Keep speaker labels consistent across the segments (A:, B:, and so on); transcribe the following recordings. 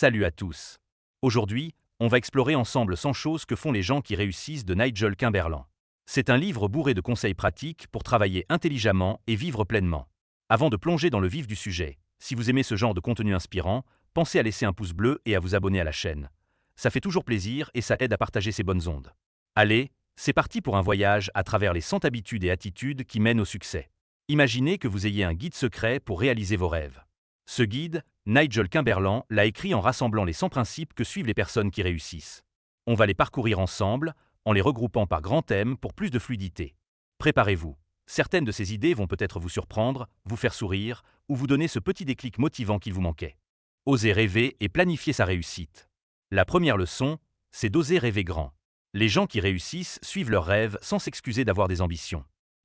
A: Salut à tous. Aujourd'hui, on va explorer ensemble 100 choses que font les gens qui réussissent de Nigel Kimberland. C'est un livre bourré de conseils pratiques pour travailler intelligemment et vivre pleinement. Avant de plonger dans le vif du sujet, si vous aimez ce genre de contenu inspirant, pensez à laisser un pouce bleu et à vous abonner à la chaîne. Ça fait toujours plaisir et ça aide à partager ces bonnes ondes. Allez, c'est parti pour un voyage à travers les 100 habitudes et attitudes qui mènent au succès. Imaginez que vous ayez un guide secret pour réaliser vos rêves. Ce guide, Nigel Kimberland l'a écrit en rassemblant les 100 principes que suivent les personnes qui réussissent. On va les parcourir ensemble, en les regroupant par grands thèmes pour plus de fluidité. Préparez-vous. Certaines de ces idées vont peut-être vous surprendre, vous faire sourire, ou vous donner ce petit déclic motivant qu'il vous manquait. Osez rêver et planifier sa réussite. La première leçon, c'est d'oser rêver grand. Les gens qui réussissent suivent leurs rêves sans s'excuser d'avoir des ambitions.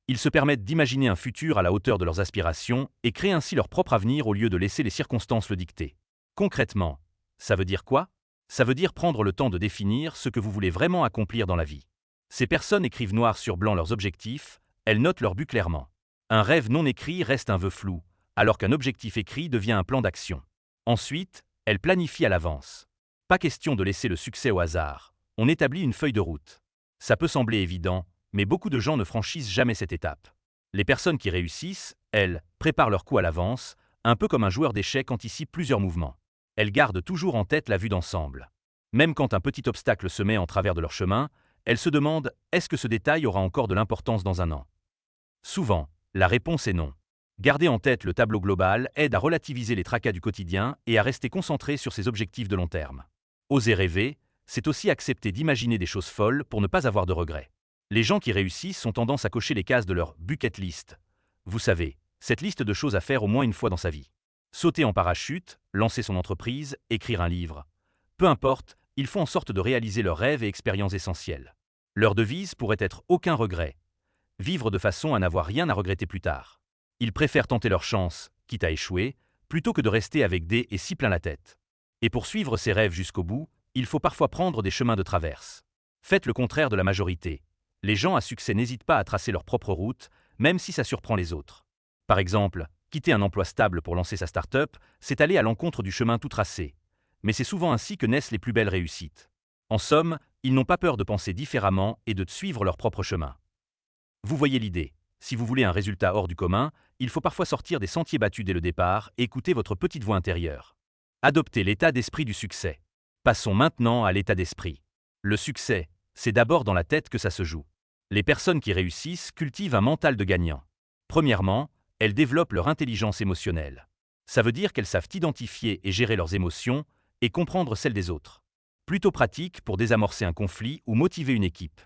A: Ils se permettent d'imaginer un futur à la hauteur de leurs aspirations et créent ainsi leur propre avenir au lieu de laisser les circonstances le dicter. Concrètement, ça veut dire quoi? Ça veut dire prendre le temps de définir ce que vous voulez vraiment accomplir dans la vie. Ces personnes écrivent noir sur blanc leurs objectifs, elles notent leur but clairement. Un rêve non écrit reste un vœu flou, alors qu'un objectif écrit devient un plan d'action. Ensuite, elles planifient à l'avance. Pas question de laisser le succès au hasard. On établit une feuille de route. Ça peut sembler évident, mais beaucoup de gens ne franchissent jamais cette étape. Les personnes qui réussissent, elles, préparent leur coup à l'avance, un peu comme un joueur d'échecs anticipe plusieurs mouvements. Elles gardent toujours en tête la vue d'ensemble. Même quand un petit obstacle se met en travers de leur chemin, elles se demandent « est-ce que ce détail aura encore de l'importance dans un an ?» Souvent, la réponse est non. Garder en tête le tableau global aide à relativiser les tracas du quotidien et à rester concentré sur ses objectifs de long terme. Oser rêver, c'est aussi accepter d'imaginer des choses folles pour ne pas avoir de regrets. Les gens qui réussissent ont tendance à cocher les cases de leur bucket list. Vous savez, cette liste de choses à faire au moins une fois dans sa vie. Sauter en parachute, lancer son entreprise, écrire un livre. Peu importe, ils font en sorte de réaliser leurs rêves et expériences essentielles. Leur devise pourrait être « aucun regret ». Vivre de façon à n'avoir rien à regretter plus tard. Ils préfèrent tenter leur chance, quitte à échouer, plutôt que de rester avec des « et si plein la tête ». Et pour suivre ses rêves jusqu'au bout, il faut parfois prendre des chemins de traverse. Faites le contraire de la majorité. Les gens à succès n'hésitent pas à tracer leur propre route, même si ça surprend les autres. Par exemple, quitter un emploi stable pour lancer sa start-up, c'est aller à l'encontre du chemin tout tracé. Mais c'est souvent ainsi que naissent les plus belles réussites. En somme, ils n'ont pas peur de penser différemment et de suivre leur propre chemin. Vous voyez l'idée. Si vous voulez un résultat hors du commun, il faut parfois sortir des sentiers battus dès le départ et écouter votre petite voix intérieure. Adoptez l'état d'esprit du succès. Passons maintenant à l'état d'esprit. Le succès, c'est d'abord dans la tête que ça se joue. Les personnes qui réussissent cultivent un mental de gagnant. Premièrement, elles développent leur intelligence émotionnelle. Ça veut dire qu'elles savent identifier et gérer leurs émotions et comprendre celles des autres. Plutôt pratique pour désamorcer un conflit ou motiver une équipe.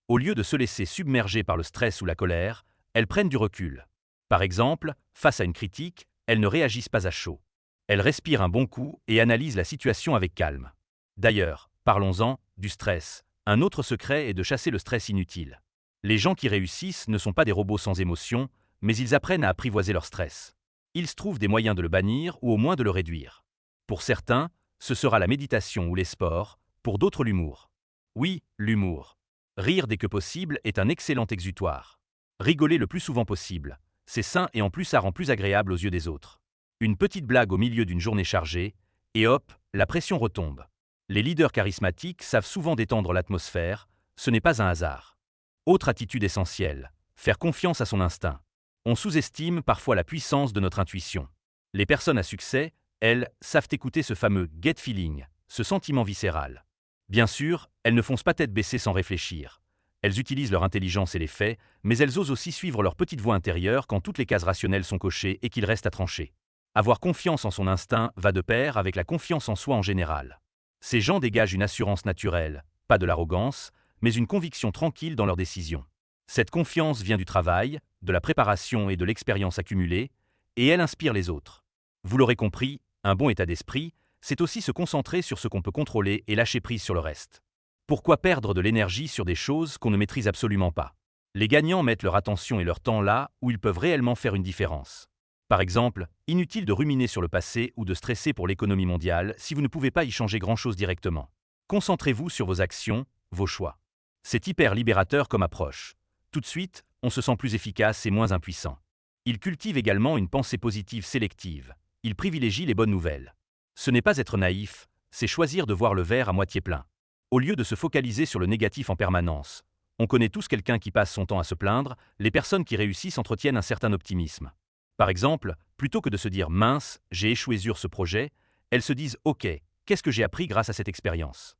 A: Au lieu de se laisser submerger par le stress ou la colère, elles prennent du recul. Par exemple, face à une critique, elles ne réagissent pas à chaud. Elles respirent un bon coup et analysent la situation avec calme. D'ailleurs, parlons-en, du stress. Un autre secret est de chasser le stress inutile. Les gens qui réussissent ne sont pas des robots sans émotion, mais ils apprennent à apprivoiser leur stress. Ils se trouvent des moyens de le bannir ou au moins de le réduire. Pour certains, ce sera la méditation ou les sports, pour d'autres l'humour. Oui, l'humour. Rire dès que possible est un excellent exutoire. Rigoler le plus souvent possible, c'est sain et en plus ça rend plus agréable aux yeux des autres. Une petite blague au milieu d'une journée chargée, et hop, la pression retombe. Les leaders charismatiques savent souvent détendre l'atmosphère, ce n'est pas un hasard. Autre attitude essentielle, faire confiance à son instinct. On sous-estime parfois la puissance de notre intuition. Les personnes à succès, elles, savent écouter ce fameux « gut feeling », ce sentiment viscéral. Bien sûr, elles ne foncent pas tête baissée sans réfléchir. Elles utilisent leur intelligence et les faits, mais elles osent aussi suivre leur petite voix intérieure quand toutes les cases rationnelles sont cochées et qu'il reste à trancher. Avoir confiance en son instinct va de pair avec la confiance en soi en général. Ces gens dégagent une assurance naturelle, pas de l'arrogance, mais une conviction tranquille dans leurs décisions. Cette confiance vient du travail, de la préparation et de l'expérience accumulée, et elle inspire les autres. Vous l'aurez compris, un bon état d'esprit, c'est aussi se concentrer sur ce qu'on peut contrôler et lâcher prise sur le reste. Pourquoi perdre de l'énergie sur des choses qu'on ne maîtrise absolument pas? Les gagnants mettent leur attention et leur temps là où ils peuvent réellement faire une différence. Par exemple, inutile de ruminer sur le passé ou de stresser pour l'économie mondiale si vous ne pouvez pas y changer grand-chose directement. Concentrez-vous sur vos actions, vos choix. C'est hyper libérateur comme approche. Tout de suite, on se sent plus efficace et moins impuissant. Il cultive également une pensée positive sélective. Il privilégie les bonnes nouvelles. Ce n'est pas être naïf, c'est choisir de voir le verre à moitié plein. Au lieu de se focaliser sur le négatif en permanence, on connaît tous quelqu'un qui passe son temps à se plaindre, les personnes qui réussissent entretiennent un certain optimisme. Par exemple, plutôt que de se dire « mince, j'ai échoué sur ce projet », elles se disent « ok, qu'est-ce que j'ai appris grâce à cette expérience ?»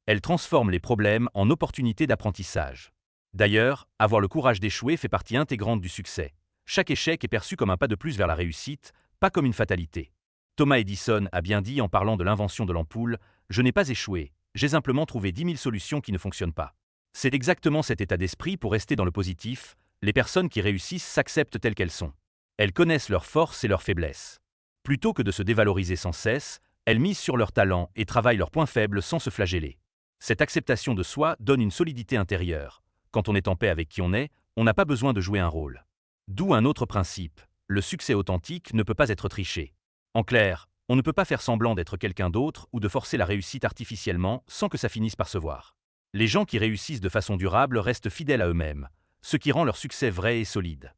A: Elles transforment les problèmes en opportunités d'apprentissage. D'ailleurs, avoir le courage d'échouer fait partie intégrante du succès. Chaque échec est perçu comme un pas de plus vers la réussite, pas comme une fatalité. Thomas Edison a bien dit en parlant de l'invention de l'ampoule « Je n'ai pas échoué, j'ai simplement trouvé 10 000 solutions qui ne fonctionnent pas ». C'est exactement cet état d'esprit pour rester dans le positif, les personnes qui réussissent s'acceptent telles qu'elles sont. Elles connaissent leurs forces et leurs faiblesses. Plutôt que de se dévaloriser sans cesse, elles misent sur leurs talents et travaillent leurs points faibles sans se flageller. Cette acceptation de soi donne une solidité intérieure. Quand on est en paix avec qui on n'a pas besoin de jouer un rôle. D'où un autre principe, le succès authentique ne peut pas être triché. En clair, on ne peut pas faire semblant d'être quelqu'un d'autre ou de forcer la réussite artificiellement sans que ça finisse par se voir. Les gens qui réussissent de façon durable restent fidèles à eux-mêmes, ce qui rend leur succès vrai et solide.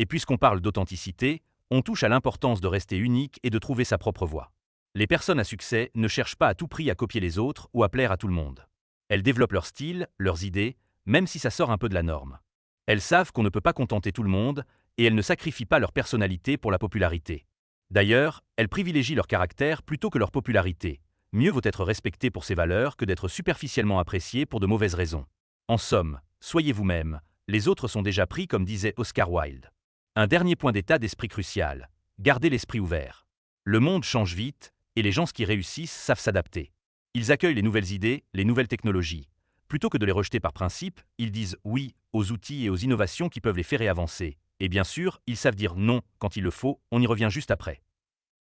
A: Et puisqu'on parle d'authenticité, on touche à l'importance de rester unique et de trouver sa propre voie. Les personnes à succès ne cherchent pas à tout prix à copier les autres ou à plaire à tout le monde. Elles développent leur style, leurs idées, même si ça sort un peu de la norme. Elles savent qu'on ne peut pas contenter tout le monde et elles ne sacrifient pas leur personnalité pour la popularité. D'ailleurs, elles privilégient leur caractère plutôt que leur popularité. Mieux vaut être respecté pour ses valeurs que d'être superficiellement apprécié pour de mauvaises raisons. En somme, soyez vous-même, les autres sont déjà pris comme disait Oscar Wilde. Un dernier point d'état d'esprit crucial, gardez l'esprit ouvert. Le monde change vite, et les gens qui réussissent savent s'adapter. Ils accueillent les nouvelles idées, les nouvelles technologies. Plutôt que de les rejeter par principe, ils disent oui aux outils et aux innovations qui peuvent les faire avancer. Et bien sûr, ils savent dire non quand il le faut, on y revient juste après.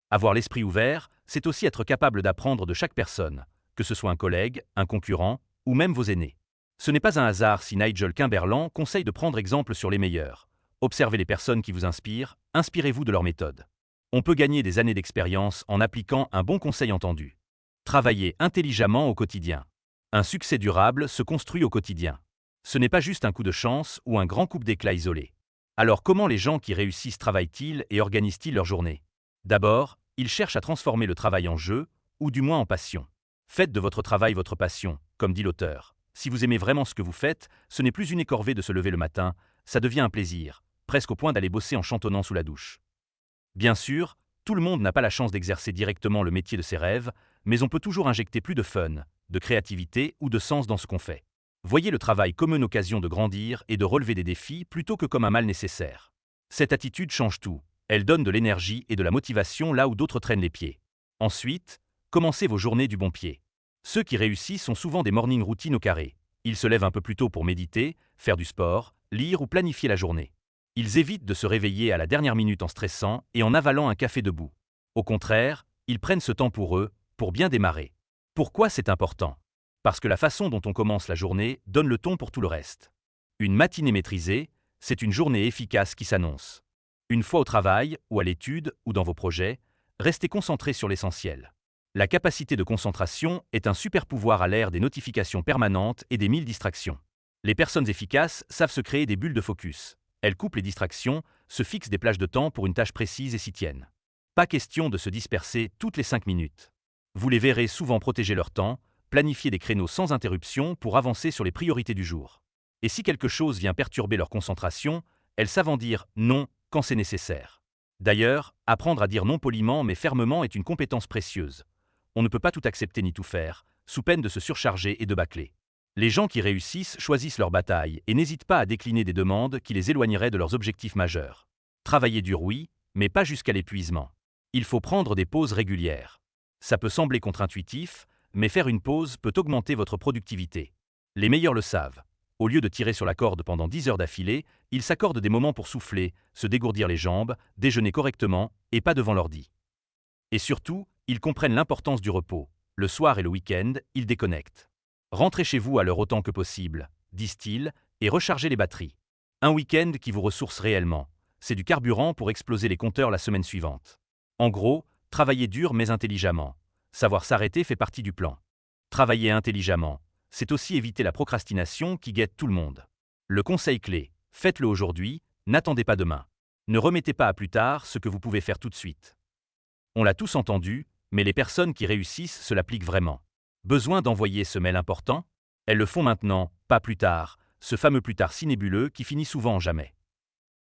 A: Avoir l'esprit ouvert, c'est aussi être capable d'apprendre de chaque personne, que ce soit un collègue, un concurrent, ou même vos aînés. Ce n'est pas un hasard si Nigel Kimberland conseille de prendre exemple sur les meilleurs. Observez les personnes qui vous inspirent, inspirez-vous de leur méthode. On peut gagner des années d'expérience en appliquant un bon conseil entendu. Travaillez intelligemment au quotidien. Un succès durable se construit au quotidien. Ce n'est pas juste un coup de chance ou un grand coup d'éclat isolé. Alors comment les gens qui réussissent travaillent-ils et organisent-ils leur journée? D'abord, ils cherchent à transformer le travail en jeu, ou du moins en passion. Faites de votre travail votre passion, comme dit l'auteur. Si vous aimez vraiment ce que vous faites, ce n'est plus une corvée de se lever le matin, ça devient un plaisir, presque au point d'aller bosser en chantonnant sous la douche. Bien sûr, tout le monde n'a pas la chance d'exercer directement le métier de ses rêves, mais on peut toujours injecter plus de fun, de créativité ou de sens dans ce qu'on fait. Voyez le travail comme une occasion de grandir et de relever des défis plutôt que comme un mal nécessaire. Cette attitude change tout. Elle donne de l'énergie et de la motivation là où d'autres traînent les pieds. Ensuite, commencez vos journées du bon pied. Ceux qui réussissent ont souvent des morning routines au carré. Ils se lèvent un peu plus tôt pour méditer, faire du sport, lire ou planifier la journée. Ils évitent de se réveiller à la dernière minute en stressant et en avalant un café debout. Au contraire, ils prennent ce temps pour eux, pour bien démarrer. Pourquoi c'est important? Parce que la façon dont on commence la journée donne le ton pour tout le reste. Une matinée maîtrisée, c'est une journée efficace qui s'annonce. Une fois au travail, ou à l'étude, ou dans vos projets, restez concentrés sur l'essentiel. La capacité de concentration est un super pouvoir à l'ère des notifications permanentes et des 1000 distractions. Les personnes efficaces savent se créer des bulles de focus. Elles coupent les distractions, se fixent des plages de temps pour une tâche précise et s'y tiennent. Pas question de se disperser toutes les 5 minutes. Vous les verrez souvent protéger leur temps, planifier des créneaux sans interruption pour avancer sur les priorités du jour. Et si quelque chose vient perturber leur concentration, elles savent en dire non quand c'est nécessaire. D'ailleurs, apprendre à dire non poliment mais fermement est une compétence précieuse. On ne peut pas tout accepter ni tout faire, sous peine de se surcharger et de bâcler. Les gens qui réussissent choisissent leur bataille et n'hésitent pas à décliner des demandes qui les éloigneraient de leurs objectifs majeurs. Travailler dur oui, mais pas jusqu'à l'épuisement. Il faut prendre des pauses régulières. Ça peut sembler contre-intuitif, mais faire une pause peut augmenter votre productivité. Les meilleurs le savent. Au lieu de tirer sur la corde pendant 10 heures d'affilée, ils s'accordent des moments pour souffler, se dégourdir les jambes, déjeuner correctement et pas devant l'ordi. Et surtout, ils comprennent l'importance du repos. Le soir et le week-end, ils déconnectent. Rentrez chez vous à l'heure autant que possible, disent-ils, et rechargez les batteries. Un week-end qui vous ressource réellement. C'est du carburant pour exploser les compteurs la semaine suivante. En gros, travaillez dur mais intelligemment. Savoir s'arrêter fait partie du plan. Travailler intelligemment, c'est aussi éviter la procrastination qui guette tout le monde. Le conseil clé, faites-le aujourd'hui, n'attendez pas demain. Ne remettez pas à plus tard ce que vous pouvez faire tout de suite. On l'a tous entendu, Mais les personnes qui réussissent se l'appliquent vraiment. Besoin d'envoyer ce mail important? Elles le font maintenant, pas plus tard, ce fameux plus tard si nébuleux qui finit souvent en jamais.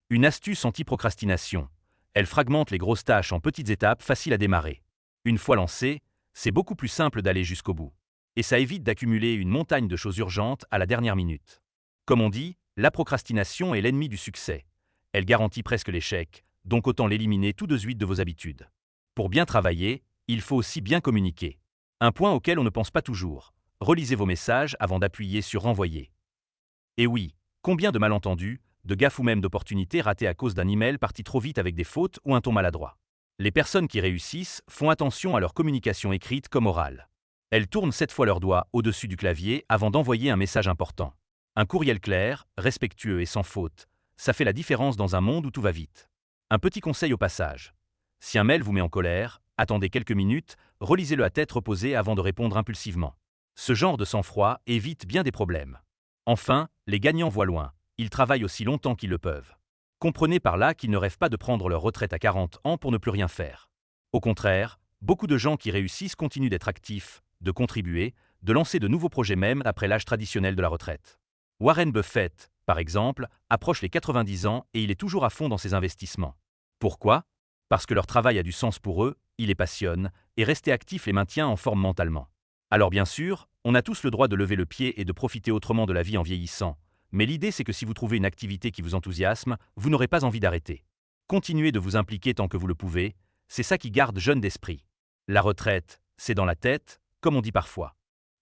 A: Une astuce anti-procrastination. Elle fragmente les grosses tâches en petites étapes faciles à démarrer. Une fois lancé, c'est beaucoup plus simple d'aller jusqu'au bout. Et ça évite d'accumuler une montagne de choses urgentes à la dernière minute. Comme on dit, la procrastination est l'ennemi du succès. Elle garantit presque l'échec, donc autant l'éliminer tout de suite de vos habitudes. Pour bien travailler, il faut aussi bien communiquer. Un point auquel on ne pense pas toujours. Relisez vos messages avant d'appuyer sur renvoyer. Et oui, combien de malentendus, de gaffes ou même d'opportunités ratées à cause d'un email parti trop vite avec des fautes ou un ton maladroit. Les personnes qui réussissent font attention à leur communication écrite comme orale. Elles tournent 7 fois leurs doigts au-dessus du clavier avant d'envoyer un message important. Un courriel clair, respectueux et sans faute, ça fait la différence dans un monde où tout va vite. Un petit conseil au passage. Si un mail vous met en colère, attendez quelques minutes, relisez-le à tête reposée avant de répondre impulsivement. Ce genre de sang-froid évite bien des problèmes. Enfin, les gagnants voient loin. Ils travaillent aussi longtemps qu'ils le peuvent. Comprenez par là qu'ils ne rêvent pas de prendre leur retraite à 40 ans pour ne plus rien faire. Au contraire, beaucoup de gens qui réussissent continuent d'être actifs, de contribuer, de lancer de nouveaux projets même après l'âge traditionnel de la retraite. Warren Buffett, par exemple, approche les 90 ans et il est toujours à fond dans ses investissements. Pourquoi? Parce que leur travail a du sens pour eux, il les passionne, et rester actif les maintient en forme mentalement. Alors bien sûr, on a tous le droit de lever le pied et de profiter autrement de la vie en vieillissant. Mais l'idée c'est que si vous trouvez une activité qui vous enthousiasme, vous n'aurez pas envie d'arrêter. Continuez de vous impliquer tant que vous le pouvez, c'est ça qui garde jeune d'esprit. La retraite, c'est dans la tête, comme on dit parfois.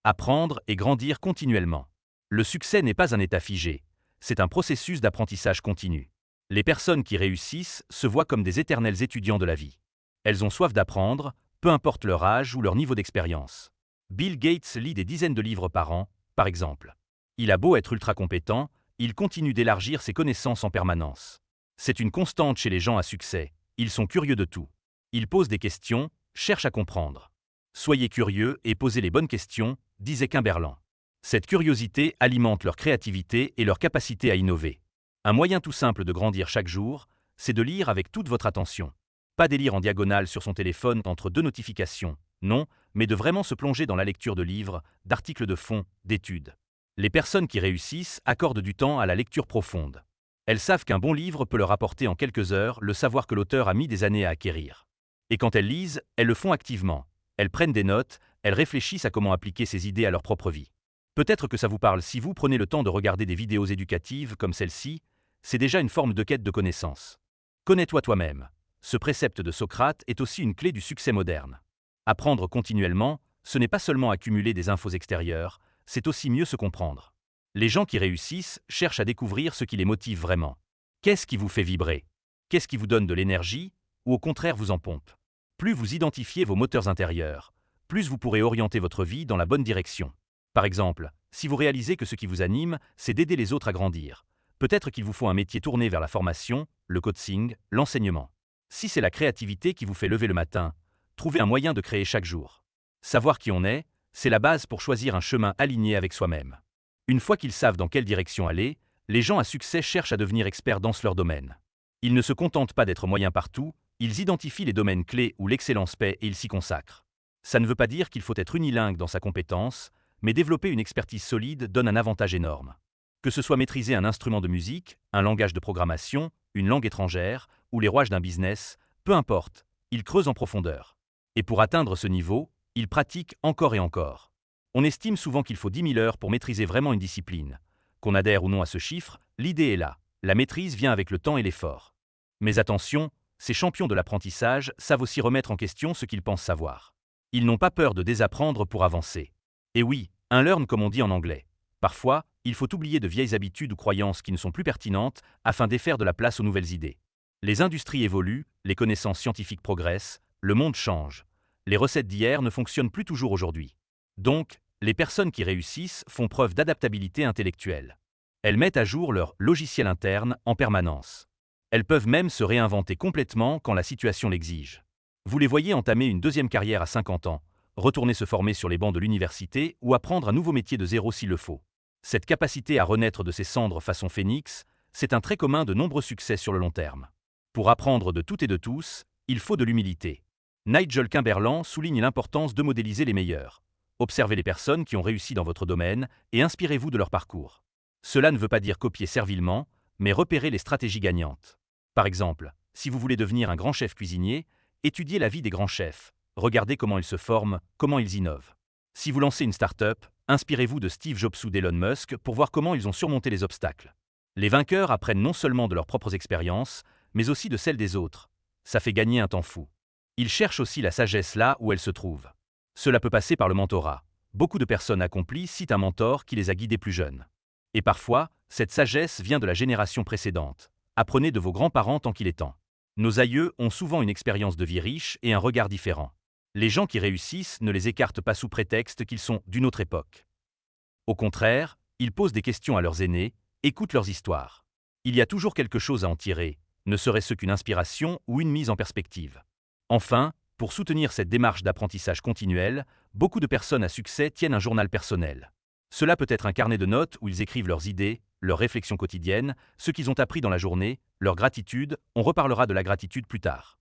A: Apprendre et grandir continuellement. Le succès n'est pas un état figé, c'est un processus d'apprentissage continu. Les personnes qui réussissent se voient comme des éternels étudiants de la vie. Elles ont soif d'apprendre, peu importe leur âge ou leur niveau d'expérience. Bill Gates lit des dizaines de livres par an, par exemple. Il a beau être ultra compétent, il continue d'élargir ses connaissances en permanence. C'est une constante chez les gens à succès, ils sont curieux de tout. Ils posent des questions, cherchent à comprendre. Soyez curieux et posez les bonnes questions, disait Kimberlan. Cette curiosité alimente leur créativité et leur capacité à innover. Un moyen tout simple de grandir chaque jour, c'est de lire avec toute votre attention. Pas des lire en diagonale sur son téléphone entre deux notifications, non, mais de vraiment se plonger dans la lecture de livres, d'articles de fond, d'études. Les personnes qui réussissent accordent du temps à la lecture profonde. Elles savent qu'un bon livre peut leur apporter en quelques heures le savoir que l'auteur a mis des années à acquérir. Et quand elles lisent, elles le font activement. Elles prennent des notes, elles réfléchissent à comment appliquer ces idées à leur propre vie. Peut-être que ça vous parle si vous prenez le temps de regarder des vidéos éducatives comme celle-ci, c'est déjà une forme de quête de connaissance. Connais-toi toi-même. Ce précepte de Socrate est aussi une clé du succès moderne. Apprendre continuellement, ce n'est pas seulement accumuler des infos extérieures, c'est aussi mieux se comprendre. Les gens qui réussissent cherchent à découvrir ce qui les motive vraiment. Qu'est-ce qui vous fait vibrer? Qu'est-ce qui vous donne de l'énergie, ou au contraire vous en pompe? Plus vous identifiez vos moteurs intérieurs, plus vous pourrez orienter votre vie dans la bonne direction. Par exemple, si vous réalisez que ce qui vous anime, c'est d'aider les autres à grandir, peut-être qu'il vous faut un métier tourné vers la formation, le coaching, l'enseignement. Si c'est la créativité qui vous fait lever le matin, trouvez un moyen de créer chaque jour. Savoir qui on est, c'est la base pour choisir un chemin aligné avec soi-même. Une fois qu'ils savent dans quelle direction aller, les gens à succès cherchent à devenir experts dans leur domaine. Ils ne se contentent pas d'être moyens partout, ils identifient les domaines clés où l'excellence paie et ils s'y consacrent. Ça ne veut pas dire qu'il faut être unilingue dans sa compétence, mais développer une expertise solide donne un avantage énorme. Que ce soit maîtriser un instrument de musique, un langage de programmation, une langue étrangère, ou les rouages d'un business, peu importe, ils creusent en profondeur. Et pour atteindre ce niveau, ils pratiquent encore et encore. On estime souvent qu'il faut 10 000 heures pour maîtriser vraiment une discipline. Qu'on adhère ou non à ce chiffre, l'idée est là. La maîtrise vient avec le temps et l'effort. Mais attention, ces champions de l'apprentissage savent aussi remettre en question ce qu'ils pensent savoir. Ils n'ont pas peur de désapprendre pour avancer. Et oui, unlearn comme on dit en anglais. Parfois, il faut oublier de vieilles habitudes ou croyances qui ne sont plus pertinentes afin de faire de la place aux nouvelles idées. Les industries évoluent, les connaissances scientifiques progressent, le monde change. Les recettes d'hier ne fonctionnent plus toujours aujourd'hui. Donc, les personnes qui réussissent font preuve d'adaptabilité intellectuelle. Elles mettent à jour leur logiciel interne en permanence. Elles peuvent même se réinventer complètement quand la situation l'exige. Vous les voyez entamer une deuxième carrière à 50 ans, retourner se former sur les bancs de l'université ou apprendre un nouveau métier de zéro s'il le faut. Cette capacité à renaître de ses cendres façon phénix, c'est un trait commun de nombreux succès sur le long terme. Pour apprendre de tout et de tous, il faut de l'humilité. Nigel Kimberland souligne l'importance de modéliser les meilleurs. Observez les personnes qui ont réussi dans votre domaine et inspirez-vous de leur parcours. Cela ne veut pas dire copier servilement, mais repérer les stratégies gagnantes. Par exemple, si vous voulez devenir un grand chef cuisinier, étudiez la vie des grands chefs, regardez comment ils se forment, comment ils innovent. Si vous lancez une start-up, inspirez-vous de Steve Jobs ou d'Elon Musk pour voir comment ils ont surmonté les obstacles. Les vainqueurs apprennent non seulement de leurs propres expériences, mais aussi de celles des autres. Ça fait gagner un temps fou. Ils cherchent aussi la sagesse là où elle se trouve. Cela peut passer par le mentorat. Beaucoup de personnes accomplies citent un mentor qui les a guidés plus jeunes. Et parfois, cette sagesse vient de la génération précédente. Apprenez de vos grands-parents tant qu'il est temps. Nos aïeux ont souvent une expérience de vie riche et un regard différent. Les gens qui réussissent ne les écartent pas sous prétexte qu'ils sont d'une autre époque. Au contraire, ils posent des questions à leurs aînés, écoutent leurs histoires. Il y a toujours quelque chose à en tirer, ne serait-ce qu'une inspiration ou une mise en perspective. Enfin, pour soutenir cette démarche d'apprentissage continuel, beaucoup de personnes à succès tiennent un journal personnel. Cela peut être un carnet de notes où ils écrivent leurs idées, leurs réflexions quotidiennes, ce qu'ils ont appris dans la journée, leur gratitude, on reparlera de la gratitude plus tard.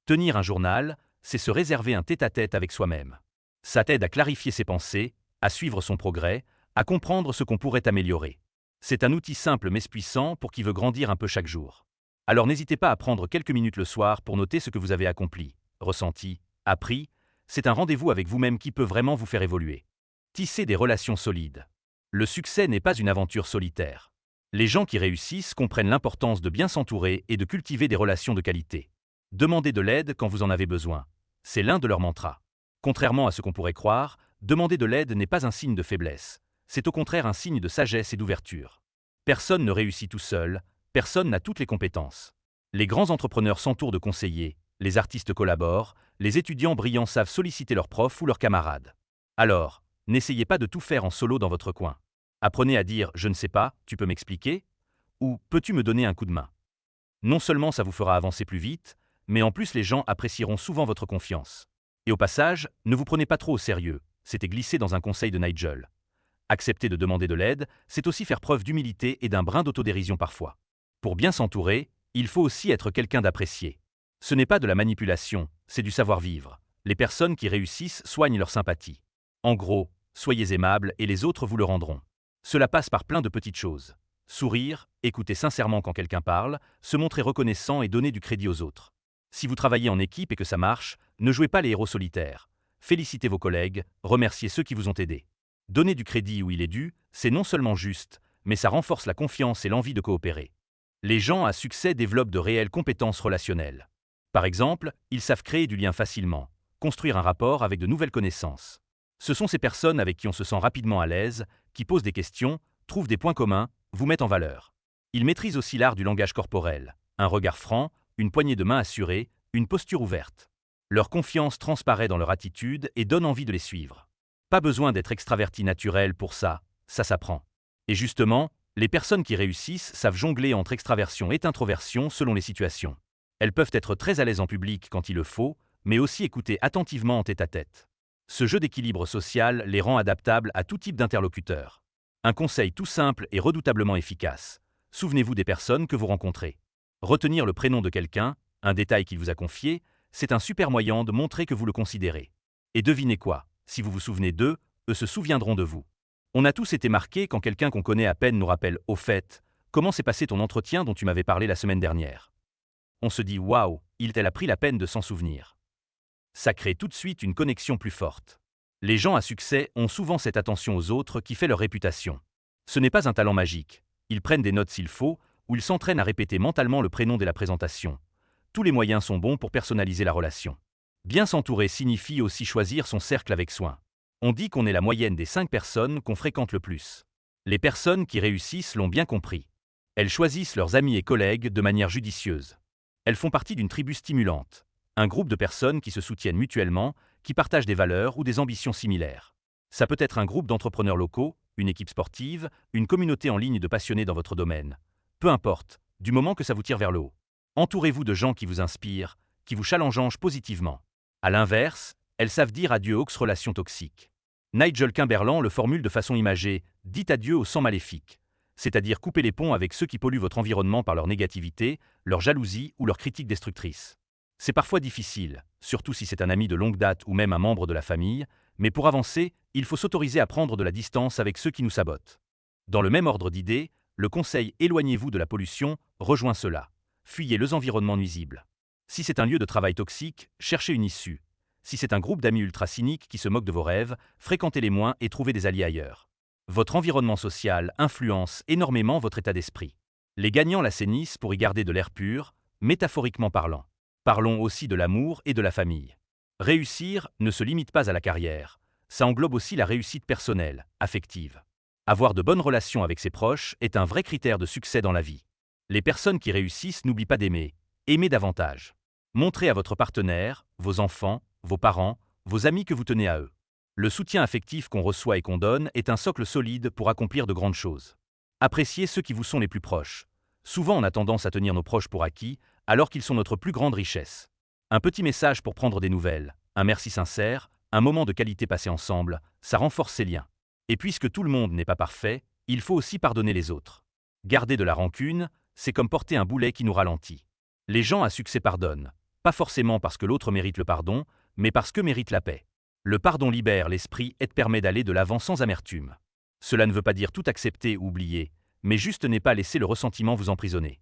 A: Tenir un journal, c'est se réserver un tête-à-tête avec soi-même. Ça t'aide à clarifier ses pensées, à suivre son progrès, à comprendre ce qu'on pourrait améliorer. C'est un outil simple mais puissant pour qui veut grandir un peu chaque jour. Alors n'hésitez pas à prendre quelques minutes le soir pour noter ce que vous avez accompli, ressenti, appris. C'est un rendez-vous avec vous-même qui peut vraiment vous faire évoluer. Tisser des relations solides. Le succès n'est pas une aventure solitaire. Les gens qui réussissent comprennent l'importance de bien s'entourer et de cultiver des relations de qualité. Demandez de l'aide quand vous en avez besoin. C'est l'un de leurs mantras. Contrairement à ce qu'on pourrait croire, demander de l'aide n'est pas un signe de faiblesse. C'est au contraire un signe de sagesse et d'ouverture. Personne ne réussit tout seul, personne n'a toutes les compétences. Les grands entrepreneurs s'entourent de conseillers, les artistes collaborent, les étudiants brillants savent solliciter leurs profs ou leurs camarades. Alors, n'essayez pas de tout faire en solo dans votre coin. Apprenez à dire « je ne sais pas, tu peux m'expliquer » ou « peux-tu me donner un coup de main ?» Non seulement ça vous fera avancer plus vite, mais en plus les gens apprécieront souvent votre confiance. Et au passage, ne vous prenez pas trop au sérieux, c'était glissé dans un conseil de Nigel. Accepter de demander de l'aide, c'est aussi faire preuve d'humilité et d'un brin d'autodérision parfois. Pour bien s'entourer, il faut aussi être quelqu'un d'apprécié. Ce n'est pas de la manipulation, c'est du savoir-vivre. Les personnes qui réussissent soignent leur sympathie. En gros, soyez aimable et les autres vous le rendront. Cela passe par plein de petites choses. Sourire, écouter sincèrement quand quelqu'un parle, se montrer reconnaissant et donner du crédit aux autres. Si vous travaillez en équipe et que ça marche, ne jouez pas les héros solitaires. Félicitez vos collègues, remerciez ceux qui vous ont aidé. Donner du crédit où il est dû, c'est non seulement juste, mais ça renforce la confiance et l'envie de coopérer. Les gens à succès développent de réelles compétences relationnelles. Par exemple, ils savent créer du lien facilement, construire un rapport avec de nouvelles connaissances. Ce sont ces personnes avec qui on se sent rapidement à l'aise, qui posent des questions, trouvent des points communs, vous mettent en valeur. Ils maîtrisent aussi l'art du langage corporel, un regard franc, une poignée de main assurée, une posture ouverte. Leur confiance transparaît dans leur attitude et donne envie de les suivre. Pas besoin d'être extraverti naturel pour ça s'apprend. Et justement, les personnes qui réussissent savent jongler entre extraversion et introversion selon les situations. Elles peuvent être très à l'aise en public quand il le faut, mais aussi écouter attentivement en tête-à-tête. Ce jeu d'équilibre social les rend adaptables à tout type d'interlocuteur. Un conseil tout simple et redoutablement efficace. Souvenez-vous des personnes que vous rencontrez. Retenir le prénom de quelqu'un, un détail qu'il vous a confié, c'est un super moyen de montrer que vous le considérez. Et devinez quoi, si vous vous souvenez d'eux, eux se souviendront de vous. On a tous été marqués quand quelqu'un qu'on connaît à peine nous rappelle « Au fait, comment s'est passé ton entretien dont tu m'avais parlé la semaine dernière ?» On se dit « Waouh, il a pris la peine de s'en souvenir. » Ça crée tout de suite une connexion plus forte. Les gens à succès ont souvent cette attention aux autres qui fait leur réputation. Ce n'est pas un talent magique. Ils prennent des notes s'il faut, ou ils s'entraînent à répéter mentalement le prénom dès la présentation. Tous les moyens sont bons pour personnaliser la relation. Bien s'entourer signifie aussi choisir son cercle avec soin. On dit qu'on est la moyenne des 5 personnes qu'on fréquente le plus. Les personnes qui réussissent l'ont bien compris. Elles choisissent leurs amis et collègues de manière judicieuse. Elles font partie d'une tribu stimulante. Un groupe de personnes qui se soutiennent mutuellement, qui partagent des valeurs ou des ambitions similaires. Ça peut être un groupe d'entrepreneurs locaux, une équipe sportive, une communauté en ligne de passionnés dans votre domaine. Peu importe, du moment que ça vous tire vers le haut. Entourez-vous de gens qui vous inspirent, qui vous challengent positivement. À l'inverse, elles savent dire adieu aux relations toxiques. Nigel Kimberland le formule de façon imagée, dites adieu aux 100 maléfiques. C'est-à-dire couper les ponts avec ceux qui polluent votre environnement par leur négativité, leur jalousie ou leur critique destructrice. C'est parfois difficile, surtout si c'est un ami de longue date ou même un membre de la famille, mais pour avancer, il faut s'autoriser à prendre de la distance avec ceux qui nous sabotent. Dans le même ordre d'idées, le conseil « éloignez-vous de la pollution » rejoint cela. Fuyez les environnements nuisibles. Si c'est un lieu de travail toxique, cherchez une issue. Si c'est un groupe d'amis ultra cyniques qui se moquent de vos rêves, fréquentez-les moins et trouvez des alliés ailleurs. Votre environnement social influence énormément votre état d'esprit. Les gagnants l'assainissent pour y garder de l'air pur, métaphoriquement parlant. Parlons aussi de l'amour et de la famille. Réussir ne se limite pas à la carrière, ça englobe aussi la réussite personnelle, affective. Avoir de bonnes relations avec ses proches est un vrai critère de succès dans la vie. Les personnes qui réussissent n'oublient pas d'aimer, aimez davantage. Montrez à votre partenaire, vos enfants, vos parents, vos amis que vous tenez à eux. Le soutien affectif qu'on reçoit et qu'on donne est un socle solide pour accomplir de grandes choses. Appréciez ceux qui vous sont les plus proches. Souvent on a tendance à tenir nos proches pour acquis, alors qu'ils sont notre plus grande richesse. Un petit message pour prendre des nouvelles, un merci sincère, un moment de qualité passé ensemble, ça renforce ces liens. Et puisque tout le monde n'est pas parfait, il faut aussi pardonner les autres. Garder de la rancune, c'est comme porter un boulet qui nous ralentit. Les gens à succès pardonnent, pas forcément parce que l'autre mérite le pardon, mais parce que mérite la paix. Le pardon libère l'esprit et te permet d'aller de l'avant sans amertume. Cela ne veut pas dire tout accepter ou oublier, mais juste ne pas laisser le ressentiment vous emprisonner.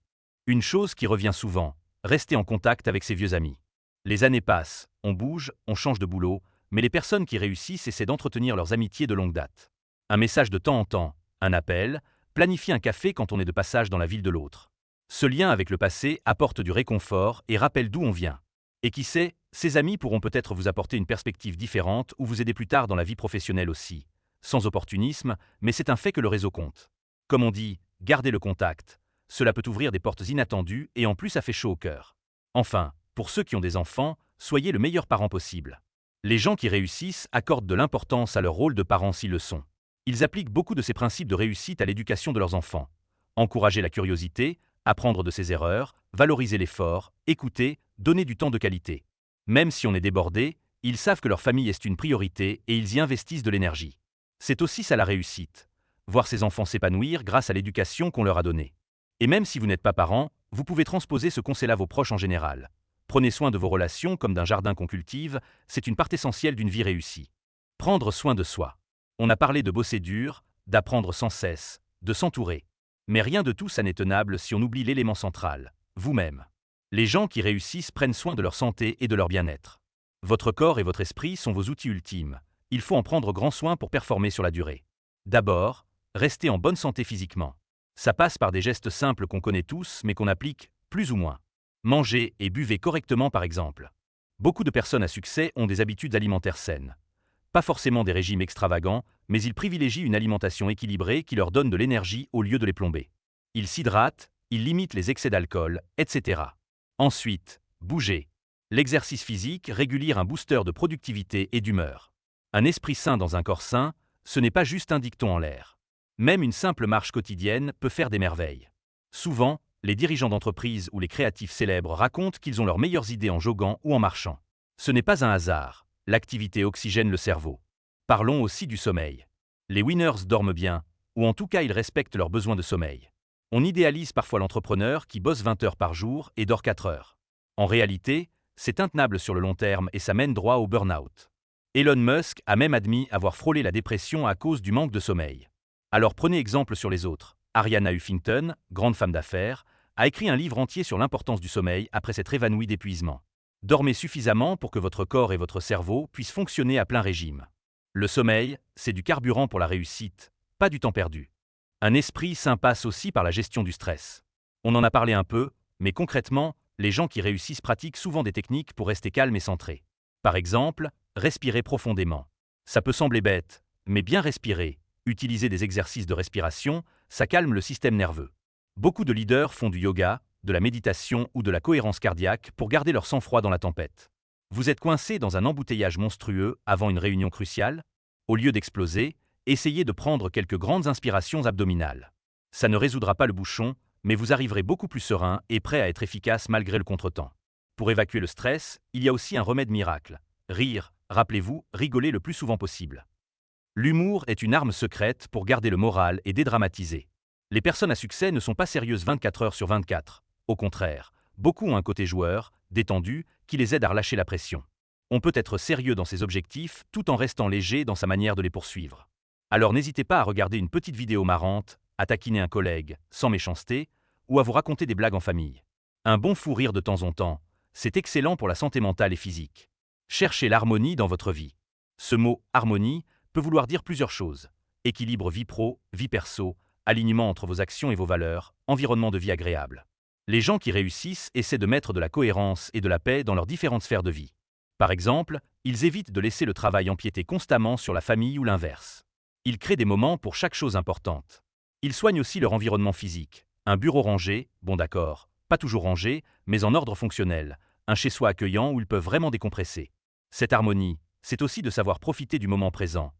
A: Une chose qui revient souvent, rester en contact avec ses vieux amis. Les années passent, on bouge, on change de boulot, mais les personnes qui réussissent essaient d'entretenir leurs amitiés de longue date. Un message de temps en temps, un appel, planifier un café quand on est de passage dans la ville de l'autre. Ce lien avec le passé apporte du réconfort et rappelle d'où on vient. Et qui sait, ces amis pourront peut-être vous apporter une perspective différente ou vous aider plus tard dans la vie professionnelle aussi. Sans opportunisme, mais c'est un fait que le réseau compte. Comme on dit, gardez le contact. Cela peut ouvrir des portes inattendues et en plus ça fait chaud au cœur. Enfin, pour ceux qui ont des enfants, soyez le meilleur parent possible. Les gens qui réussissent accordent de l'importance à leur rôle de parents s'ils le sont. Ils appliquent beaucoup de ces principes de réussite à l'éducation de leurs enfants. Encourager la curiosité, apprendre de ses erreurs, valoriser l'effort, écouter, donner du temps de qualité. Même si on est débordé, ils savent que leur famille est une priorité et ils y investissent de l'énergie. C'est aussi ça la réussite. Voir ses enfants s'épanouir grâce à l'éducation qu'on leur a donnée. Et même si vous n'êtes pas parent, vous pouvez transposer ce conseil à vos proches en général. Prenez soin de vos relations comme d'un jardin qu'on cultive, c'est une part essentielle d'une vie réussie. Prendre soin de soi. On a parlé de bosser dur, d'apprendre sans cesse, de s'entourer. Mais rien de tout ça n'est tenable si on oublie l'élément central, vous-même. Les gens qui réussissent prennent soin de leur santé et de leur bien-être. Votre corps et votre esprit sont vos outils ultimes. Il faut en prendre grand soin pour performer sur la durée. D'abord, restez en bonne santé physiquement. Ça passe par des gestes simples qu'on connaît tous mais qu'on applique, plus ou moins. Mangez et buvez correctement par exemple. Beaucoup de personnes à succès ont des habitudes alimentaires saines. Pas forcément des régimes extravagants, mais ils privilégient une alimentation équilibrée qui leur donne de l'énergie au lieu de les plomber. Ils s'hydratent, ils limitent les excès d'alcool, etc. Ensuite, bougez. L'exercice physique régulier un booster de productivité et d'humeur. Un esprit sain dans un corps sain, ce n'est pas juste un dicton en l'air. Même une simple marche quotidienne peut faire des merveilles. Souvent, les dirigeants d'entreprise ou les créatifs célèbres racontent qu'ils ont leurs meilleures idées en joguant ou en marchant. Ce n'est pas un hasard, l'activité oxygène le cerveau. Parlons aussi du sommeil. Les winners dorment bien, ou en tout cas ils respectent leurs besoins de sommeil. On idéalise parfois l'entrepreneur qui bosse 20 heures par jour et dort 4 heures. En réalité, c'est intenable sur le long terme et ça mène droit au burn-out. Elon Musk a même admis avoir frôlé la dépression à cause du manque de sommeil. Alors prenez exemple sur les autres. Arianna Huffington, grande femme d'affaires, a écrit un livre entier sur l'importance du sommeil après s'être évanouie d'épuisement. Dormez suffisamment pour que votre corps et votre cerveau puissent fonctionner à plein régime. Le sommeil, c'est du carburant pour la réussite, pas du temps perdu. Un esprit sain passe aussi par la gestion du stress. On en a parlé un peu, mais concrètement, les gens qui réussissent pratiquent souvent des techniques pour rester calmes et centrés. Par exemple, respirer profondément. Ça peut sembler bête, mais bien respirer, utiliser des exercices de respiration, ça calme le système nerveux. Beaucoup de leaders font du yoga, de la méditation ou de la cohérence cardiaque pour garder leur sang-froid dans la tempête. Vous êtes coincé dans un embouteillage monstrueux avant une réunion cruciale? Au lieu d'exploser, essayez de prendre quelques grandes inspirations abdominales. Ça ne résoudra pas le bouchon, mais vous arriverez beaucoup plus serein et prêt à être efficace malgré le contretemps. Pour évacuer le stress, il y a aussi un remède miracle. Rire, rappelez-vous, rigolez le plus souvent possible. L'humour est une arme secrète pour garder le moral et dédramatiser. Les personnes à succès ne sont pas sérieuses 24 heures sur 24. Au contraire, beaucoup ont un côté joueur, détendu, qui les aide à relâcher la pression. On peut être sérieux dans ses objectifs tout en restant léger dans sa manière de les poursuivre. Alors n'hésitez pas à regarder une petite vidéo marrante, à taquiner un collègue, sans méchanceté, ou à vous raconter des blagues en famille. Un bon fou rire de temps en temps, c'est excellent pour la santé mentale et physique. Cherchez l'harmonie dans votre vie. Ce mot « harmonie » peut vouloir dire plusieurs choses. Équilibre vie pro, vie perso, alignement entre vos actions et vos valeurs, environnement de vie agréable. Les gens qui réussissent essaient de mettre de la cohérence et de la paix dans leurs différentes sphères de vie. Par exemple, ils évitent de laisser le travail empiéter constamment sur la famille ou l'inverse. Ils créent des moments pour chaque chose importante. Ils soignent aussi leur environnement physique. Un bureau rangé, bon d'accord, pas toujours rangé, mais en ordre fonctionnel. Un chez-soi accueillant où ils peuvent vraiment décompresser. Cette harmonie, c'est aussi de savoir profiter du moment présent.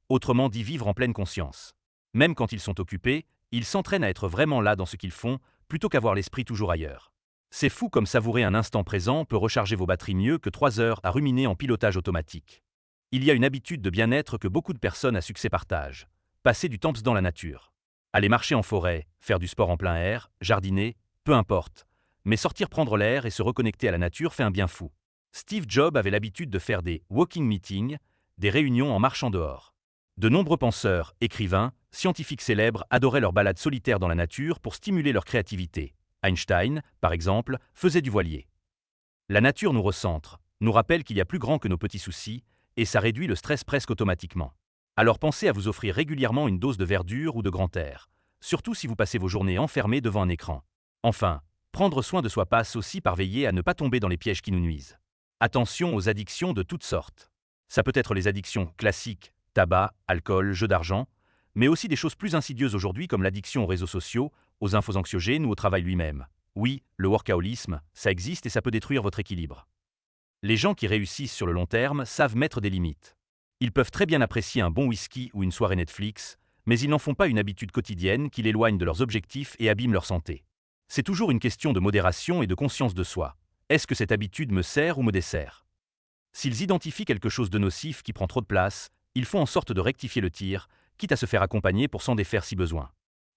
A: Autrement dit, vivre en pleine conscience. Même quand ils sont occupés, ils s'entraînent à être vraiment là dans ce qu'ils font, plutôt qu'avoir l'esprit toujours ailleurs. C'est fou comme savourer un instant présent peut recharger vos batteries mieux que 3 heures à ruminer en pilotage automatique. Il y a une habitude de bien-être que beaucoup de personnes à succès partagent. Passer du temps dans la nature. Aller marcher en forêt, faire du sport en plein air, jardiner, peu importe. Mais sortir prendre l'air et se reconnecter à la nature fait un bien fou. Steve Jobs avait l'habitude de faire des « walking meetings », des réunions en marchant dehors. De nombreux penseurs, écrivains, scientifiques célèbres adoraient leurs balades solitaires dans la nature pour stimuler leur créativité. Einstein, par exemple, faisait du voilier. La nature nous recentre, nous rappelle qu'il y a plus grand que nos petits soucis, et ça réduit le stress presque automatiquement. Alors pensez à vous offrir régulièrement une dose de verdure ou de grand air, surtout si vous passez vos journées enfermées devant un écran. Enfin, prendre soin de soi passe aussi par veiller à ne pas tomber dans les pièges qui nous nuisent. Attention aux addictions de toutes sortes. Ça peut être les addictions classiques, tabac, alcool, jeux d'argent, mais aussi des choses plus insidieuses aujourd'hui comme l'addiction aux réseaux sociaux, aux infos anxiogènes ou au travail lui-même. Oui, le workaholisme, ça existe et ça peut détruire votre équilibre. Les gens qui réussissent sur le long terme savent mettre des limites. Ils peuvent très bien apprécier un bon whisky ou une soirée Netflix, mais ils n'en font pas une habitude quotidienne qui l'éloigne de leurs objectifs et abîme leur santé. C'est toujours une question de modération et de conscience de soi. Est-ce que cette habitude me sert ou me dessert? S'ils identifient quelque chose de nocif qui prend trop de place, ils font en sorte de rectifier le tir, quitte à se faire accompagner pour s'en défaire si besoin.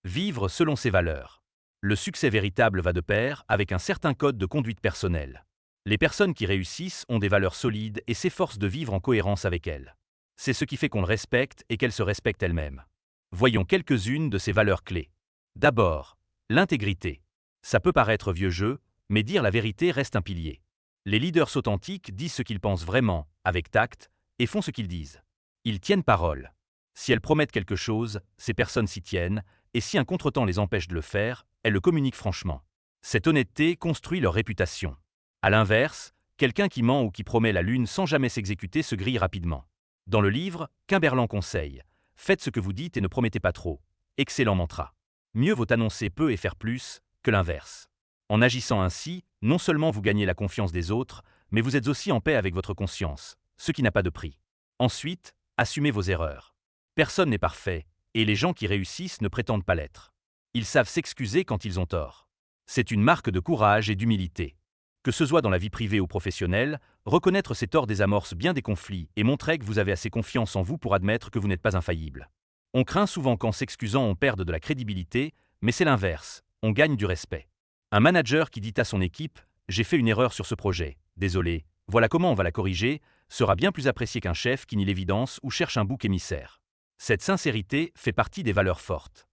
A: Vivre selon ses valeurs. Le succès véritable va de pair avec un certain code de conduite personnelle. Les personnes qui réussissent ont des valeurs solides et s'efforcent de vivre en cohérence avec elles. C'est ce qui fait qu'on le respecte et qu'elles se respectent elles-mêmes. Voyons quelques-unes de ces valeurs clés. D'abord, l'intégrité. Ça peut paraître vieux jeu, mais dire la vérité reste un pilier. Les leaders authentiques disent ce qu'ils pensent vraiment, avec tact, et font ce qu'ils disent. Ils tiennent parole. Si elles promettent quelque chose, ces personnes s'y tiennent, et si un contretemps les empêche de le faire, elles le communiquent franchement. Cette honnêteté construit leur réputation. À l'inverse, quelqu'un qui ment ou qui promet la lune sans jamais s'exécuter se grille rapidement. Dans le livre, Kimberlan conseille « Faites ce que vous dites et ne promettez pas trop ». Excellent mantra. Mieux vaut annoncer peu et faire plus que l'inverse. En agissant ainsi, non seulement vous gagnez la confiance des autres, mais vous êtes aussi en paix avec votre conscience, ce qui n'a pas de prix. Ensuite, assumez vos erreurs. Personne n'est parfait, et les gens qui réussissent ne prétendent pas l'être. Ils savent s'excuser quand ils ont tort. C'est une marque de courage et d'humilité. Que ce soit dans la vie privée ou professionnelle, reconnaître ses torts désamorce bien des conflits et montrer que vous avez assez confiance en vous pour admettre que vous n'êtes pas infaillible. On craint souvent qu'en s'excusant on perde de la crédibilité, mais c'est l'inverse, on gagne du respect. Un manager qui dit à son équipe « J'ai fait une erreur sur ce projet, désolé, voilà comment on va la corriger », sera bien plus apprécié qu'un chef qui nie l'évidence ou cherche un bouc émissaire. Cette sincérité fait partie des valeurs fortes.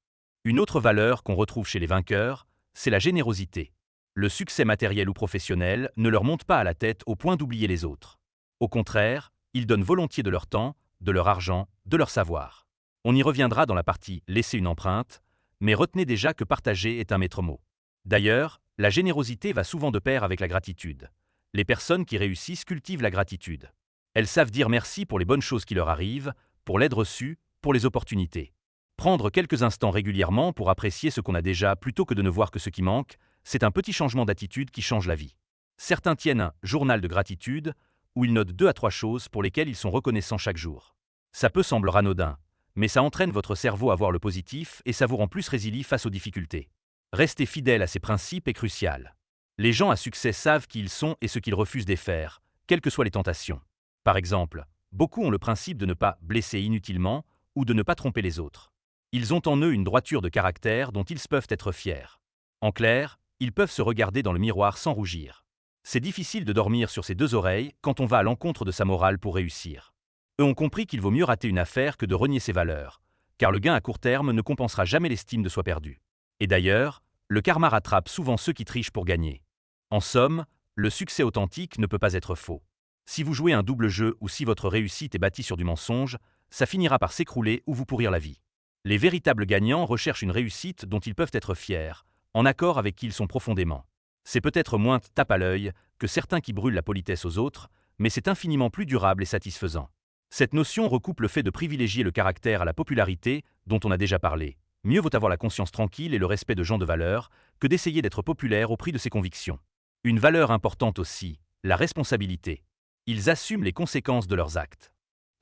A: Une autre valeur qu'on retrouve chez les vainqueurs, c'est la générosité. Le succès matériel ou professionnel ne leur monte pas à la tête au point d'oublier les autres. Au contraire, ils donnent volontiers de leur temps, de leur argent, de leur savoir. On y reviendra dans la partie « Laisser une empreinte », mais retenez déjà que partager est un maître mot. D'ailleurs, la générosité va souvent de pair avec la gratitude. Les personnes qui réussissent cultivent la gratitude. Elles savent dire merci pour les bonnes choses qui leur arrivent, pour l'aide reçue, pour les opportunités. Prendre quelques instants régulièrement pour apprécier ce qu'on a déjà plutôt que de ne voir que ce qui manque, c'est un petit changement d'attitude qui change la vie. Certains tiennent un journal de gratitude où ils notent 2 à 3 choses pour lesquelles ils sont reconnaissants chaque jour. Ça peut sembler anodin, mais ça entraîne votre cerveau à voir le positif et ça vous rend plus résilient face aux difficultés. Rester fidèle à ces principes est crucial. Les gens à succès savent qui ils sont et ce qu'ils refusent de faire, quelles que soient les tentations. Par exemple, beaucoup ont le principe de ne pas blesser inutilement ou de ne pas tromper les autres. Ils ont en eux une droiture de caractère dont ils peuvent être fiers. En clair, ils peuvent se regarder dans le miroir sans rougir. C'est difficile de dormir sur ses deux oreilles quand on va à l'encontre de sa morale pour réussir. Eux ont compris qu'il vaut mieux rater une affaire que de renier ses valeurs, car le gain à court terme ne compensera jamais l'estime de soi perdue. Et d'ailleurs, le karma rattrape souvent ceux qui trichent pour gagner. En somme, le succès authentique ne peut pas être faux. Si vous jouez un double jeu ou si votre réussite est bâtie sur du mensonge, ça finira par s'écrouler ou vous pourrir la vie. Les véritables gagnants recherchent une réussite dont ils peuvent être fiers, en accord avec qui ils sont profondément. C'est peut-être moins tape à l'œil que certains qui brûlent la politesse aux autres, mais c'est infiniment plus durable et satisfaisant. Cette notion recoupe le fait de privilégier le caractère à la popularité, dont on a déjà parlé. Mieux vaut avoir la conscience tranquille et le respect de gens de valeur, que d'essayer d'être populaire au prix de ses convictions. Une valeur importante aussi, la responsabilité. Ils assument les conséquences de leurs actes.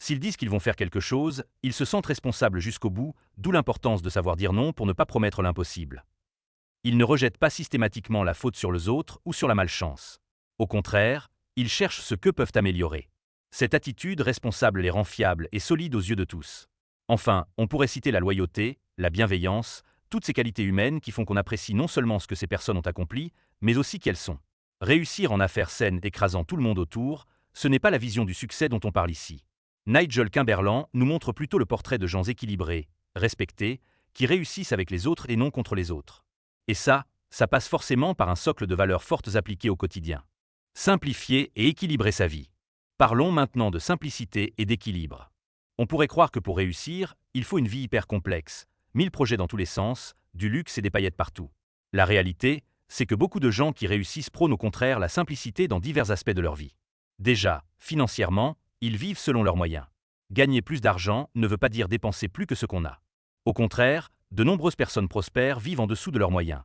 A: S'ils disent qu'ils vont faire quelque chose, ils se sentent responsables jusqu'au bout, d'où l'importance de savoir dire non pour ne pas promettre l'impossible. Ils ne rejettent pas systématiquement la faute sur les autres ou sur la malchance. Au contraire, ils cherchent ce qu'eux peuvent améliorer. Cette attitude responsable les rend fiables et solides aux yeux de tous. Enfin, on pourrait citer la loyauté, la bienveillance, toutes ces qualités humaines qui font qu'on apprécie non seulement ce que ces personnes ont accompli, mais aussi qui elles sont. Réussir en affaires saines écrasant tout le monde autour, ce n'est pas la vision du succès dont on parle ici. Nigel Kimberland nous montre plutôt le portrait de gens équilibrés, respectés, qui réussissent avec les autres et non contre les autres. Et ça passe forcément par un socle de valeurs fortes appliquées au quotidien. Simplifier et équilibrer sa vie. Parlons maintenant de simplicité et d'équilibre. On pourrait croire que pour réussir, il faut une vie hyper complexe, 1000 projets dans tous les sens, du luxe et des paillettes partout. La réalité, c'est que beaucoup de gens qui réussissent prônent au contraire la simplicité dans divers aspects de leur vie. Déjà, financièrement, ils vivent selon leurs moyens. Gagner plus d'argent ne veut pas dire dépenser plus que ce qu'on a. Au contraire, de nombreuses personnes prospères vivent en dessous de leurs moyens.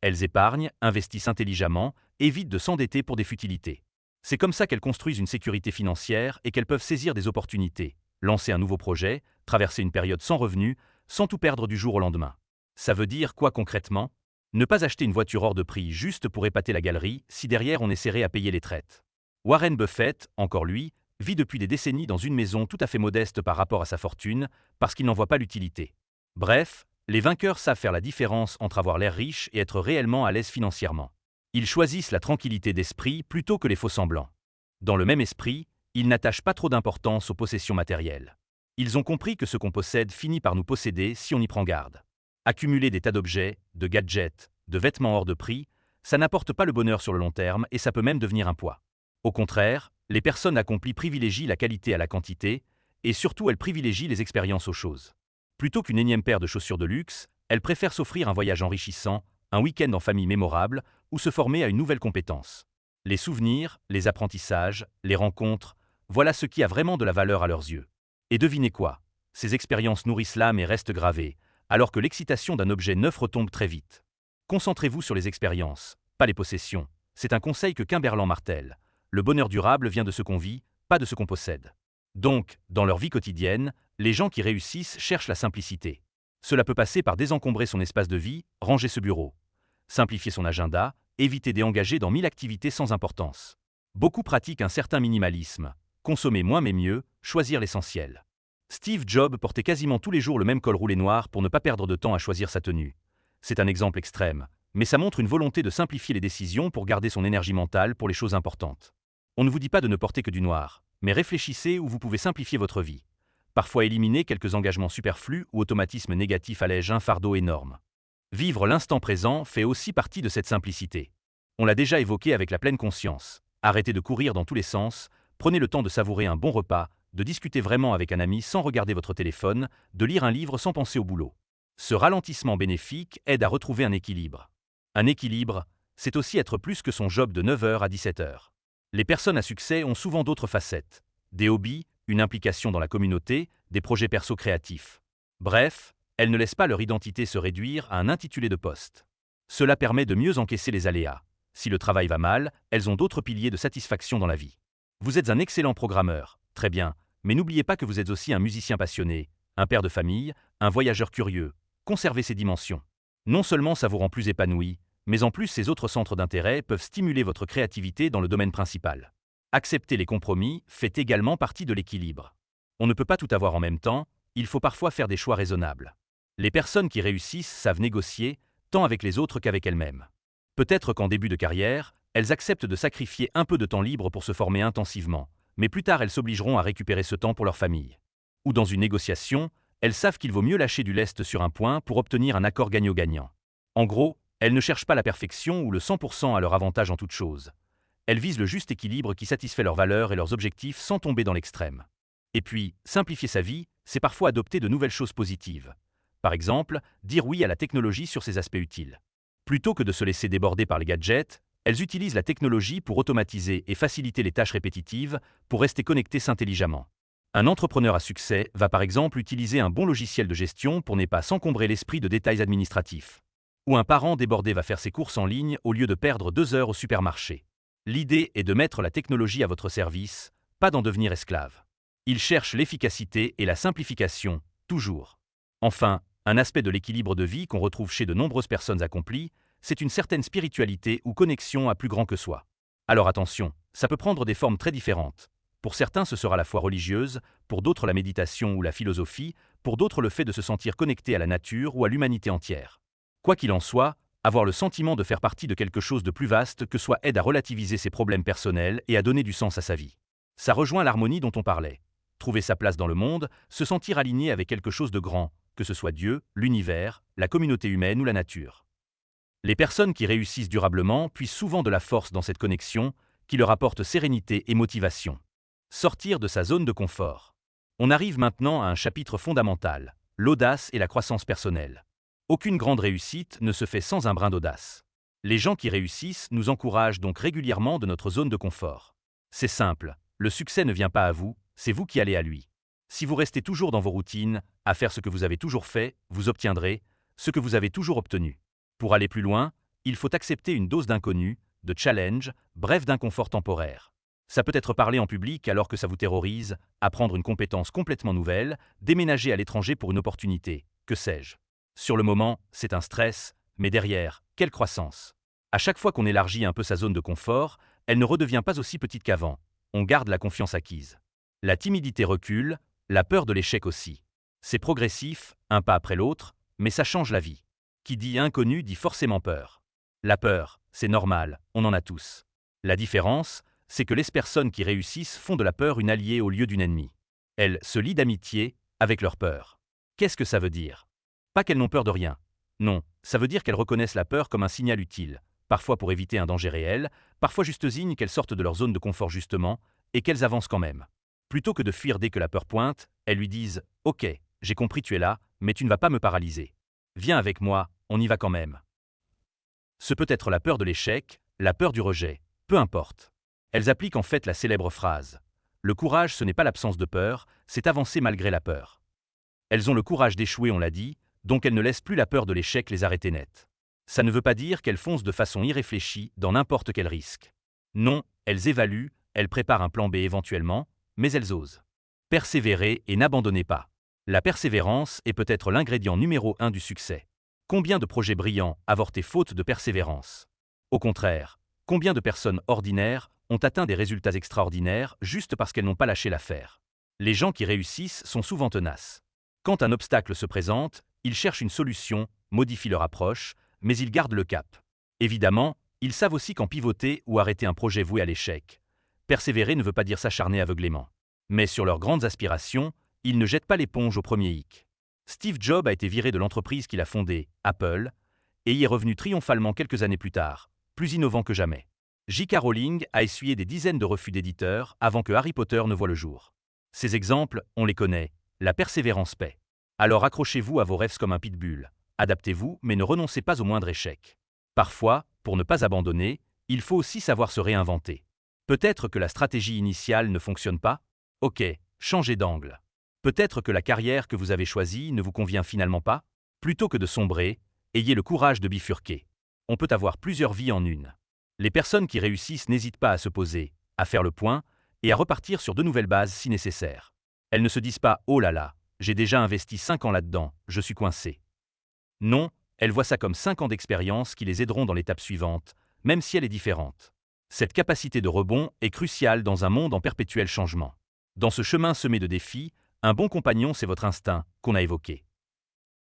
A: Elles épargnent, investissent intelligemment, évitent de s'endetter pour des futilités. C'est comme ça qu'elles construisent une sécurité financière et qu'elles peuvent saisir des opportunités, lancer un nouveau projet, traverser une période sans revenus, sans tout perdre du jour au lendemain. Ça veut dire quoi concrètement? Ne pas acheter une voiture hors de prix juste pour épater la galerie si derrière on essaierait à payer les traites. Warren Buffett, encore lui, vit depuis des décennies dans une maison tout à fait modeste par rapport à sa fortune, parce qu'il n'en voit pas l'utilité. Bref, les vainqueurs savent faire la différence entre avoir l'air riche et être réellement à l'aise financièrement. Ils choisissent la tranquillité d'esprit plutôt que les faux-semblants. Dans le même esprit, ils n'attachent pas trop d'importance aux possessions matérielles. Ils ont compris que ce qu'on possède finit par nous posséder si on y prend garde. Accumuler des tas d'objets, de gadgets, de vêtements hors de prix, ça n'apporte pas le bonheur sur le long terme et ça peut même devenir un poids. Au contraire, les personnes accomplies privilégient la qualité à la quantité, et surtout elles privilégient les expériences aux choses. Plutôt qu'une énième paire de chaussures de luxe, elles préfèrent s'offrir un voyage enrichissant, un week-end en famille mémorable, ou se former à une nouvelle compétence. Les souvenirs, les apprentissages, les rencontres, voilà ce qui a vraiment de la valeur à leurs yeux. Et devinez quoi? Ces expériences nourrissent l'âme et restent gravées, alors que l'excitation d'un objet neuf retombe très vite. Concentrez-vous sur les expériences, pas les possessions. C'est un conseil que Kimberland martèle. Le bonheur durable vient de ce qu'on vit, pas de ce qu'on possède. Donc, dans leur vie quotidienne, les gens qui réussissent cherchent la simplicité. Cela peut passer par désencombrer son espace de vie, ranger ce bureau. Simplifier son agenda, éviter d'engager dans 1000 activités sans importance. Beaucoup pratiquent un certain minimalisme. Consommer moins mais mieux, choisir l'essentiel. Steve Jobs portait quasiment tous les jours le même col roulé noir pour ne pas perdre de temps à choisir sa tenue. C'est un exemple extrême, mais ça montre une volonté de simplifier les décisions pour garder son énergie mentale pour les choses importantes. On ne vous dit pas de ne porter que du noir, mais réfléchissez où vous pouvez simplifier votre vie. Parfois éliminer quelques engagements superflus ou automatismes négatifs allège un fardeau énorme. Vivre l'instant présent fait aussi partie de cette simplicité. On l'a déjà évoqué avec la pleine conscience. Arrêtez de courir dans tous les sens, prenez le temps de savourer un bon repas, de discuter vraiment avec un ami sans regarder votre téléphone, de lire un livre sans penser au boulot. Ce ralentissement bénéfique aide à retrouver un équilibre. Un équilibre, c'est aussi être plus que son job de 9h à 17h. Les personnes à succès ont souvent d'autres facettes. Des hobbies, une implication dans la communauté, des projets perso créatifs. Bref, elles ne laissent pas leur identité se réduire à un intitulé de poste. Cela permet de mieux encaisser les aléas. Si le travail va mal, elles ont d'autres piliers de satisfaction dans la vie. Vous êtes un excellent programmeur, très bien, mais n'oubliez pas que vous êtes aussi un musicien passionné, un père de famille, un voyageur curieux. Conservez ces dimensions. Non seulement ça vous rend plus épanoui, mais en plus ces autres centres d'intérêt peuvent stimuler votre créativité dans le domaine principal. Accepter les compromis fait également partie de l'équilibre. On ne peut pas tout avoir en même temps, il faut parfois faire des choix raisonnables. Les personnes qui réussissent savent négocier, tant avec les autres qu'avec elles-mêmes. Peut-être qu'en début de carrière, elles acceptent de sacrifier un peu de temps libre pour se former intensivement, mais plus tard elles s'obligeront à récupérer ce temps pour leur famille. Ou dans une négociation, elles savent qu'il vaut mieux lâcher du lest sur un point pour obtenir un accord gagnant-gagnant. En gros, elles ne cherchent pas la perfection ou le 100% à leur avantage en toute chose. Elles visent le juste équilibre qui satisfait leurs valeurs et leurs objectifs sans tomber dans l'extrême. Et puis, simplifier sa vie, c'est parfois adopter de nouvelles choses positives. Par exemple, dire oui à la technologie sur ses aspects utiles. Plutôt que de se laisser déborder par les gadgets, elles utilisent la technologie pour automatiser et faciliter les tâches répétitives, pour rester connectées intelligemment. Un entrepreneur à succès va par exemple utiliser un bon logiciel de gestion pour ne pas s'encombrer l'esprit de détails administratifs. Ou un parent débordé va faire ses courses en ligne au lieu de perdre 2 heures au supermarché. L'idée est de mettre la technologie à votre service, pas d'en devenir esclave. Il cherche l'efficacité et la simplification, toujours. Enfin, un aspect de l'équilibre de vie qu'on retrouve chez de nombreuses personnes accomplies, c'est une certaine spiritualité ou connexion à plus grand que soi. Alors attention, ça peut prendre des formes très différentes. Pour certains, ce sera la foi religieuse, pour d'autres la méditation ou la philosophie, pour d'autres le fait de se sentir connecté à la nature ou à l'humanité entière. Quoi qu'il en soit, avoir le sentiment de faire partie de quelque chose de plus vaste que soi aide à relativiser ses problèmes personnels et à donner du sens à sa vie. Ça rejoint l'harmonie dont on parlait. Trouver sa place dans le monde, se sentir aligné avec quelque chose de grand, que ce soit Dieu, l'univers, la communauté humaine ou la nature. Les personnes qui réussissent durablement puisent souvent de la force dans cette connexion, qui leur apporte sérénité et motivation. Sortir de sa zone de confort. On arrive maintenant à un chapitre fondamental, l'audace et la croissance personnelle. Aucune grande réussite ne se fait sans un brin d'audace. Les gens qui réussissent nous encouragent donc régulièrement de notre zone de confort. C'est simple, le succès ne vient pas à vous, c'est vous qui allez à lui. Si vous restez toujours dans vos routines, à faire ce que vous avez toujours fait, vous obtiendrez ce que vous avez toujours obtenu. Pour aller plus loin, il faut accepter une dose d'inconnu, de challenge, bref d'inconfort temporaire. Ça peut être parler en public alors que ça vous terrorise, apprendre une compétence complètement nouvelle, déménager à l'étranger pour une opportunité, que sais-je. Sur le moment, c'est un stress, mais derrière, quelle croissance. À chaque fois qu'on élargit un peu sa zone de confort, elle ne redevient pas aussi petite qu'avant. On garde la confiance acquise. La timidité recule, la peur de l'échec aussi. C'est progressif, un pas après l'autre, mais ça change la vie. Qui dit inconnu dit forcément peur. La peur, c'est normal, on en a tous. La différence, c'est que les personnes qui réussissent font de la peur une alliée au lieu d'une ennemie. Elles se lient d'amitié avec leur peur. Qu'est-ce que ça veut dire? Pas qu'elles n'ont peur de rien. Non, ça veut dire qu'elles reconnaissent la peur comme un signal utile, parfois pour éviter un danger réel, parfois juste signe qu'elles sortent de leur zone de confort justement, et qu'elles avancent quand même. Plutôt que de fuir dès que la peur pointe, elles lui disent « Ok, j'ai compris tu es là, mais tu ne vas pas me paralyser. Viens avec moi, on y va quand même. » Ce peut être la peur de l'échec, la peur du rejet, peu importe. Elles appliquent en fait la célèbre phrase « Le courage ce n'est pas l'absence de peur, c'est avancer malgré la peur. » Elles ont le courage d'échouer, on l'a dit, donc elles ne laissent plus la peur de l'échec les arrêter net. Ça ne veut pas dire qu'elles foncent de façon irréfléchie dans n'importe quel risque. Non, elles évaluent, elles préparent un plan B éventuellement, mais elles osent. Persévérer et n'abandonnez pas. La persévérance est peut-être l'ingrédient numéro 1 du succès. Combien de projets brillants avortés faute de persévérance? Au contraire, combien de personnes ordinaires ont atteint des résultats extraordinaires juste parce qu'elles n'ont pas lâché l'affaire? Les gens qui réussissent sont souvent tenaces. Quand un obstacle se présente, ils cherchent une solution, modifient leur approche, mais ils gardent le cap. Évidemment, ils savent aussi quand pivoter ou arrêter un projet voué à l'échec. Persévérer ne veut pas dire s'acharner aveuglément. Mais sur leurs grandes aspirations, ils ne jettent pas l'éponge au premier hic. Steve Jobs a été viré de l'entreprise qu'il a fondée, Apple, et y est revenu triomphalement quelques années plus tard, plus innovant que jamais. J.K. Rowling a essuyé des dizaines de refus d'éditeurs avant que Harry Potter ne voie le jour. Ces exemples, on les connaît, la persévérance paie. Alors accrochez-vous à vos rêves comme un pitbull, adaptez-vous mais ne renoncez pas au moindre échec. Parfois, pour ne pas abandonner, il faut aussi savoir se réinventer. Peut-être que la stratégie initiale ne fonctionne pas? Ok, changez d'angle. Peut-être que la carrière que vous avez choisie ne vous convient finalement pas? Plutôt que de sombrer, ayez le courage de bifurquer. On peut avoir plusieurs vies en une. Les personnes qui réussissent n'hésitent pas à se poser, à faire le point, et à repartir sur de nouvelles bases si nécessaire. Elles ne se disent pas « Oh là là, j'ai déjà investi 5 ans là-dedans, je suis coincé ». Non, elles voient ça comme 5 ans d'expérience qui les aideront dans l'étape suivante, même si elle est différente. Cette capacité de rebond est cruciale dans un monde en perpétuel changement. Dans ce chemin semé de défis, un bon compagnon c'est votre instinct, qu'on a évoqué.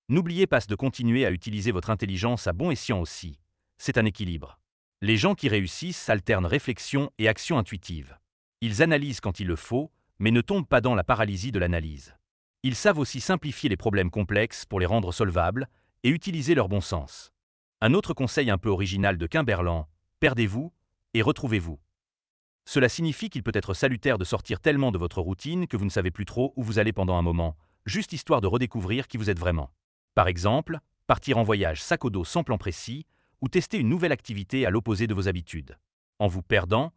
A: N'oubliez pas de continuer à utiliser votre intelligence à bon escient aussi. C'est un équilibre. Les gens qui réussissent alternent réflexion et action intuitive. Ils analysent quand il le faut, mais ne tombent pas dans la paralysie de l'analyse. Ils savent aussi simplifier les problèmes complexes pour les rendre solvables et utiliser leur bon sens. Un autre conseil un peu original de Kimberlan, perdez-vous et retrouvez-vous. Cela signifie qu'il peut être salutaire de sortir tellement de votre routine que vous ne savez plus trop où vous allez pendant un moment, juste histoire de redécouvrir qui vous êtes vraiment. Par exemple, partir en voyage sac au dos sans plan précis, ou tester une nouvelle activité à l'opposé de vos habitudes. En vous perdant,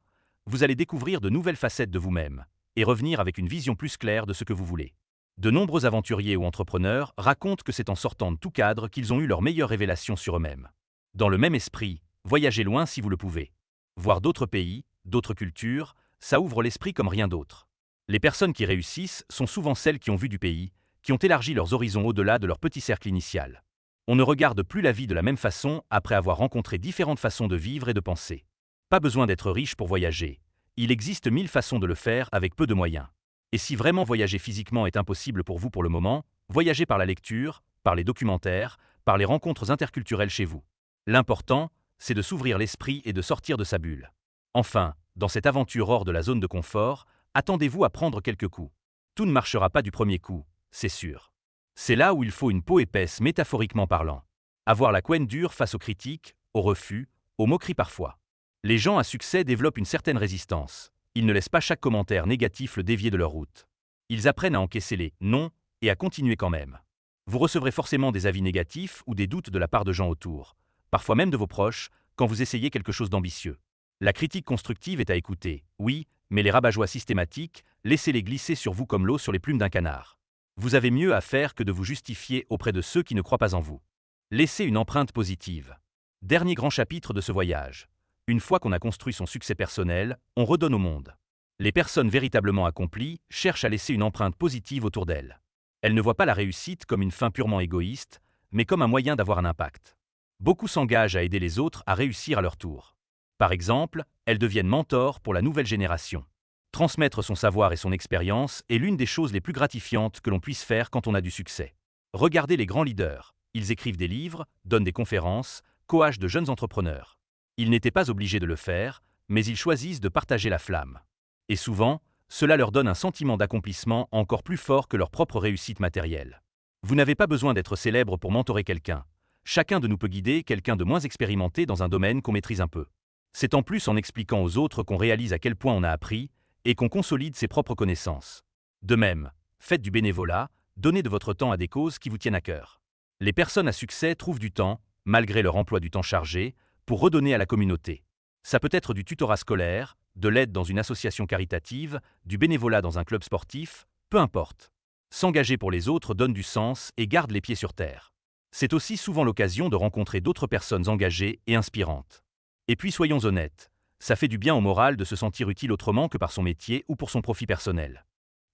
A: vous allez découvrir de nouvelles facettes de vous-même, et revenir avec une vision plus claire de ce que vous voulez. De nombreux aventuriers ou entrepreneurs racontent que c'est en sortant de tout cadre qu'ils ont eu leur meilleure révélation sur eux-mêmes. Dans le même esprit, voyagez loin si vous le pouvez. Voir d'autres pays, d'autres cultures, ça ouvre l'esprit comme rien d'autre. Les personnes qui réussissent sont souvent celles qui ont vu du pays, qui ont élargi leurs horizons au-delà de leur petit cercle initial. On ne regarde plus la vie de la même façon après avoir rencontré différentes façons de vivre et de penser. Pas besoin d'être riche pour voyager. Il existe 1000 façons de le faire avec peu de moyens. Et si vraiment voyager physiquement est impossible pour vous pour le moment, voyagez par la lecture, par les documentaires, par les rencontres interculturelles chez vous. L'important, c'est de s'ouvrir l'esprit et de sortir de sa bulle. Enfin, dans cette aventure hors de la zone de confort, attendez-vous à prendre quelques coups. Tout ne marchera pas du premier coup, c'est sûr. C'est là où il faut une peau épaisse métaphoriquement parlant. Avoir la couenne dure face aux critiques, aux refus, aux moqueries parfois. Les gens à succès développent une certaine résistance. Ils ne laissent pas chaque commentaire négatif le dévier de leur route. Ils apprennent à encaisser les « non » et à continuer quand même. Vous recevrez forcément des avis négatifs ou des doutes de la part de gens autour, parfois même de vos proches, quand vous essayez quelque chose d'ambitieux. La critique constructive est à écouter, oui, mais les rabat-joie systématiques, laissez-les glisser sur vous comme l'eau sur les plumes d'un canard. Vous avez mieux à faire que de vous justifier auprès de ceux qui ne croient pas en vous. Laissez une empreinte positive. Dernier grand chapitre de ce voyage. Une fois qu'on a construit son succès personnel, on redonne au monde. Les personnes véritablement accomplies cherchent à laisser une empreinte positive autour d'elles. Elles ne voient pas la réussite comme une fin purement égoïste, mais comme un moyen d'avoir un impact. Beaucoup s'engagent à aider les autres à réussir à leur tour. Par exemple, elles deviennent mentors pour la nouvelle génération. Transmettre son savoir et son expérience est l'une des choses les plus gratifiantes que l'on puisse faire quand on a du succès. Regardez les grands leaders. Ils écrivent des livres, donnent des conférences, coachent de jeunes entrepreneurs. Ils n'étaient pas obligés de le faire, mais ils choisissent de partager la flamme. Et souvent, cela leur donne un sentiment d'accomplissement encore plus fort que leur propre réussite matérielle. Vous n'avez pas besoin d'être célèbre pour mentorer quelqu'un. Chacun de nous peut guider quelqu'un de moins expérimenté dans un domaine qu'on maîtrise un peu. C'est en plus en expliquant aux autres qu'on réalise à quel point on a appris et qu'on consolide ses propres connaissances. De même, faites du bénévolat, donnez de votre temps à des causes qui vous tiennent à cœur. Les personnes à succès trouvent du temps, malgré leur emploi du temps chargé, pour redonner à la communauté. Ça peut être du tutorat scolaire, de l'aide dans une association caritative, du bénévolat dans un club sportif, peu importe. S'engager pour les autres donne du sens et garde les pieds sur terre. C'est aussi souvent l'occasion de rencontrer d'autres personnes engagées et inspirantes. Et puis soyons honnêtes, ça fait du bien au moral de se sentir utile autrement que par son métier ou pour son profit personnel.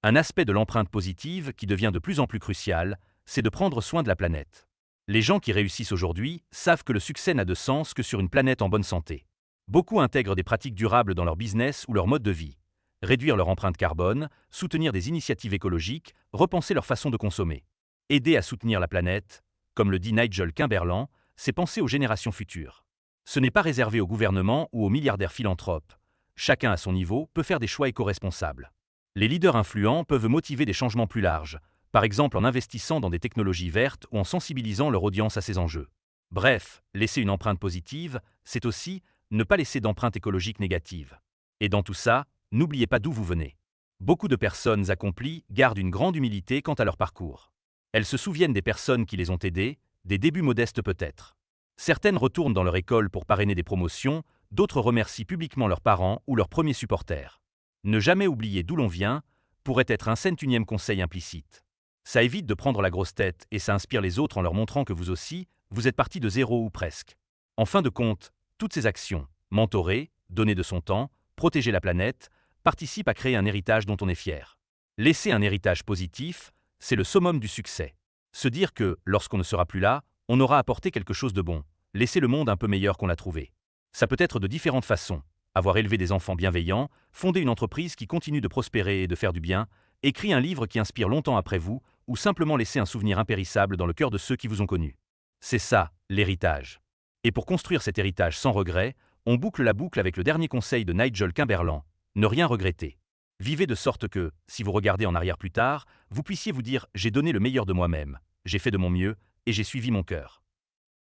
A: Un aspect de l'empreinte positive qui devient de plus en plus crucial, c'est de prendre soin de la planète. Les gens qui réussissent aujourd'hui savent que le succès n'a de sens que sur une planète en bonne santé. Beaucoup intègrent des pratiques durables dans leur business ou leur mode de vie. Réduire leur empreinte carbone, soutenir des initiatives écologiques, repenser leur façon de consommer. Aider à soutenir la planète, comme le dit Nigel Kimberlan, c'est penser aux générations futures. Ce n'est pas réservé au gouvernement ou aux milliardaires philanthropes. Chacun à son niveau peut faire des choix éco-responsables. Les leaders influents peuvent motiver des changements plus larges, par exemple en investissant dans des technologies vertes ou en sensibilisant leur audience à ces enjeux. Bref, laisser une empreinte positive, c'est aussi ne pas laisser d'empreinte écologique négative. Et dans tout ça, n'oubliez pas d'où vous venez. Beaucoup de personnes accomplies gardent une grande humilité quant à leur parcours. Elles se souviennent des personnes qui les ont aidées, des débuts modestes peut-être. Certaines retournent dans leur école pour parrainer des promotions, d'autres remercient publiquement leurs parents ou leurs premiers supporters. Ne jamais oublier d'où l'on vient pourrait être un centunième conseil implicite. Ça évite de prendre la grosse tête et ça inspire les autres en leur montrant que vous aussi, vous êtes parti de zéro ou presque. En fin de compte, toutes ces actions, mentorer, donner de son temps, protéger la planète, participent à créer un héritage dont on est fier. Laisser un héritage positif, c'est le summum du succès. Se dire que, lorsqu'on ne sera plus là, on aura apporté quelque chose de bon, laisser le monde un peu meilleur qu'on l'a trouvé. Ça peut être de différentes façons. Avoir élevé des enfants bienveillants, fonder une entreprise qui continue de prospérer et de faire du bien, écrire un livre qui inspire longtemps après vous, ou simplement laisser un souvenir impérissable dans le cœur de ceux qui vous ont connus. C'est ça, l'héritage. Et pour construire cet héritage sans regret, on boucle la boucle avec le dernier conseil de Nigel Kimberland, ne rien regretter. Vivez de sorte que, si vous regardez en arrière plus tard, vous puissiez vous dire « j'ai donné le meilleur de moi-même, j'ai fait de mon mieux, et j'ai suivi mon cœur ».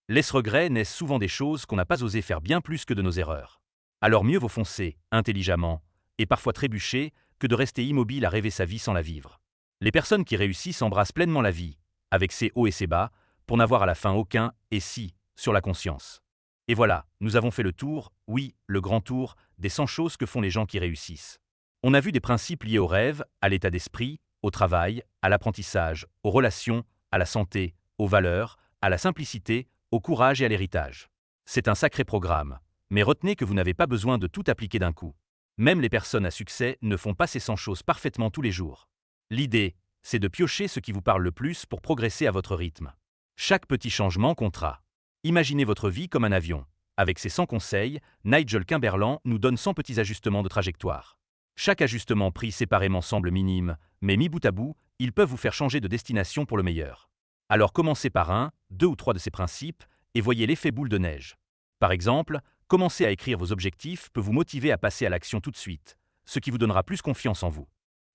A: Les regrets naissent souvent des choses qu'on n'a pas osé faire bien plus que de nos erreurs. Alors mieux vaut foncer, intelligemment, et parfois trébucher, que de rester immobile à rêver sa vie sans la vivre. Les personnes qui réussissent embrassent pleinement la vie, avec ses hauts et ses bas, pour n'avoir à la fin aucun « et si » sur la conscience. Et voilà, nous avons fait le tour, oui, le grand tour, des 100 choses que font les gens qui réussissent. On a vu des principes liés au rêve, à l'état d'esprit, au travail, à l'apprentissage, aux relations, à la santé, aux valeurs, à la simplicité, au courage et à l'héritage. C'est un sacré programme, mais retenez que vous n'avez pas besoin de tout appliquer d'un coup. Même les personnes à succès ne font pas ces 100 choses parfaitement tous les jours. L'idée, c'est de piocher ce qui vous parle le plus pour progresser à votre rythme. Chaque petit changement comptera. Imaginez votre vie comme un avion. Avec ses 100 conseils, Nigel Kimberland nous donne 100 petits ajustements de trajectoire. Chaque ajustement pris séparément semble minime, mais mis bout à bout, ils peuvent vous faire changer de destination pour le meilleur. Alors commencez par 1, 2 ou 3 de ces principes et voyez l'effet boule de neige. Par exemple, commencer à écrire vos objectifs peut vous motiver à passer à l'action tout de suite, ce qui vous donnera plus confiance en vous.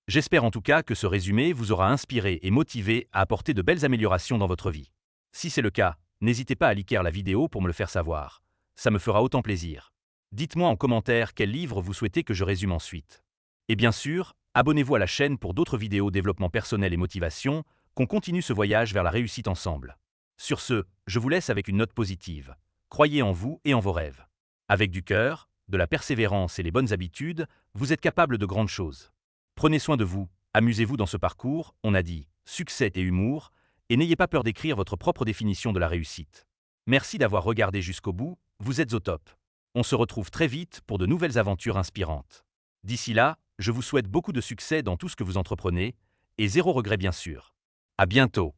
A: J'espère en tout cas que ce résumé vous aura inspiré et motivé à apporter de belles améliorations dans votre vie. Si c'est le cas, n'hésitez pas à liker la vidéo pour me le faire savoir. Ça me fera autant plaisir. Dites-moi en commentaire quel livre vous souhaitez que je résume ensuite. Et bien sûr, abonnez-vous à la chaîne pour d'autres vidéos développement personnel et motivation, qu'on continue ce voyage vers la réussite ensemble. Sur ce, je vous laisse avec une note positive. Croyez en vous et en vos rêves. Avec du cœur, de la persévérance et les bonnes habitudes, vous êtes capable de grandes choses. Prenez soin de vous, amusez-vous dans ce parcours, on a dit, succès et humour, et n'ayez pas peur d'écrire votre propre définition de la réussite. Merci d'avoir regardé jusqu'au bout, vous êtes au top. On se retrouve très vite pour de nouvelles aventures inspirantes. D'ici là, je vous souhaite beaucoup de succès dans tout ce que vous entreprenez, et zéro regret bien sûr. À bientôt.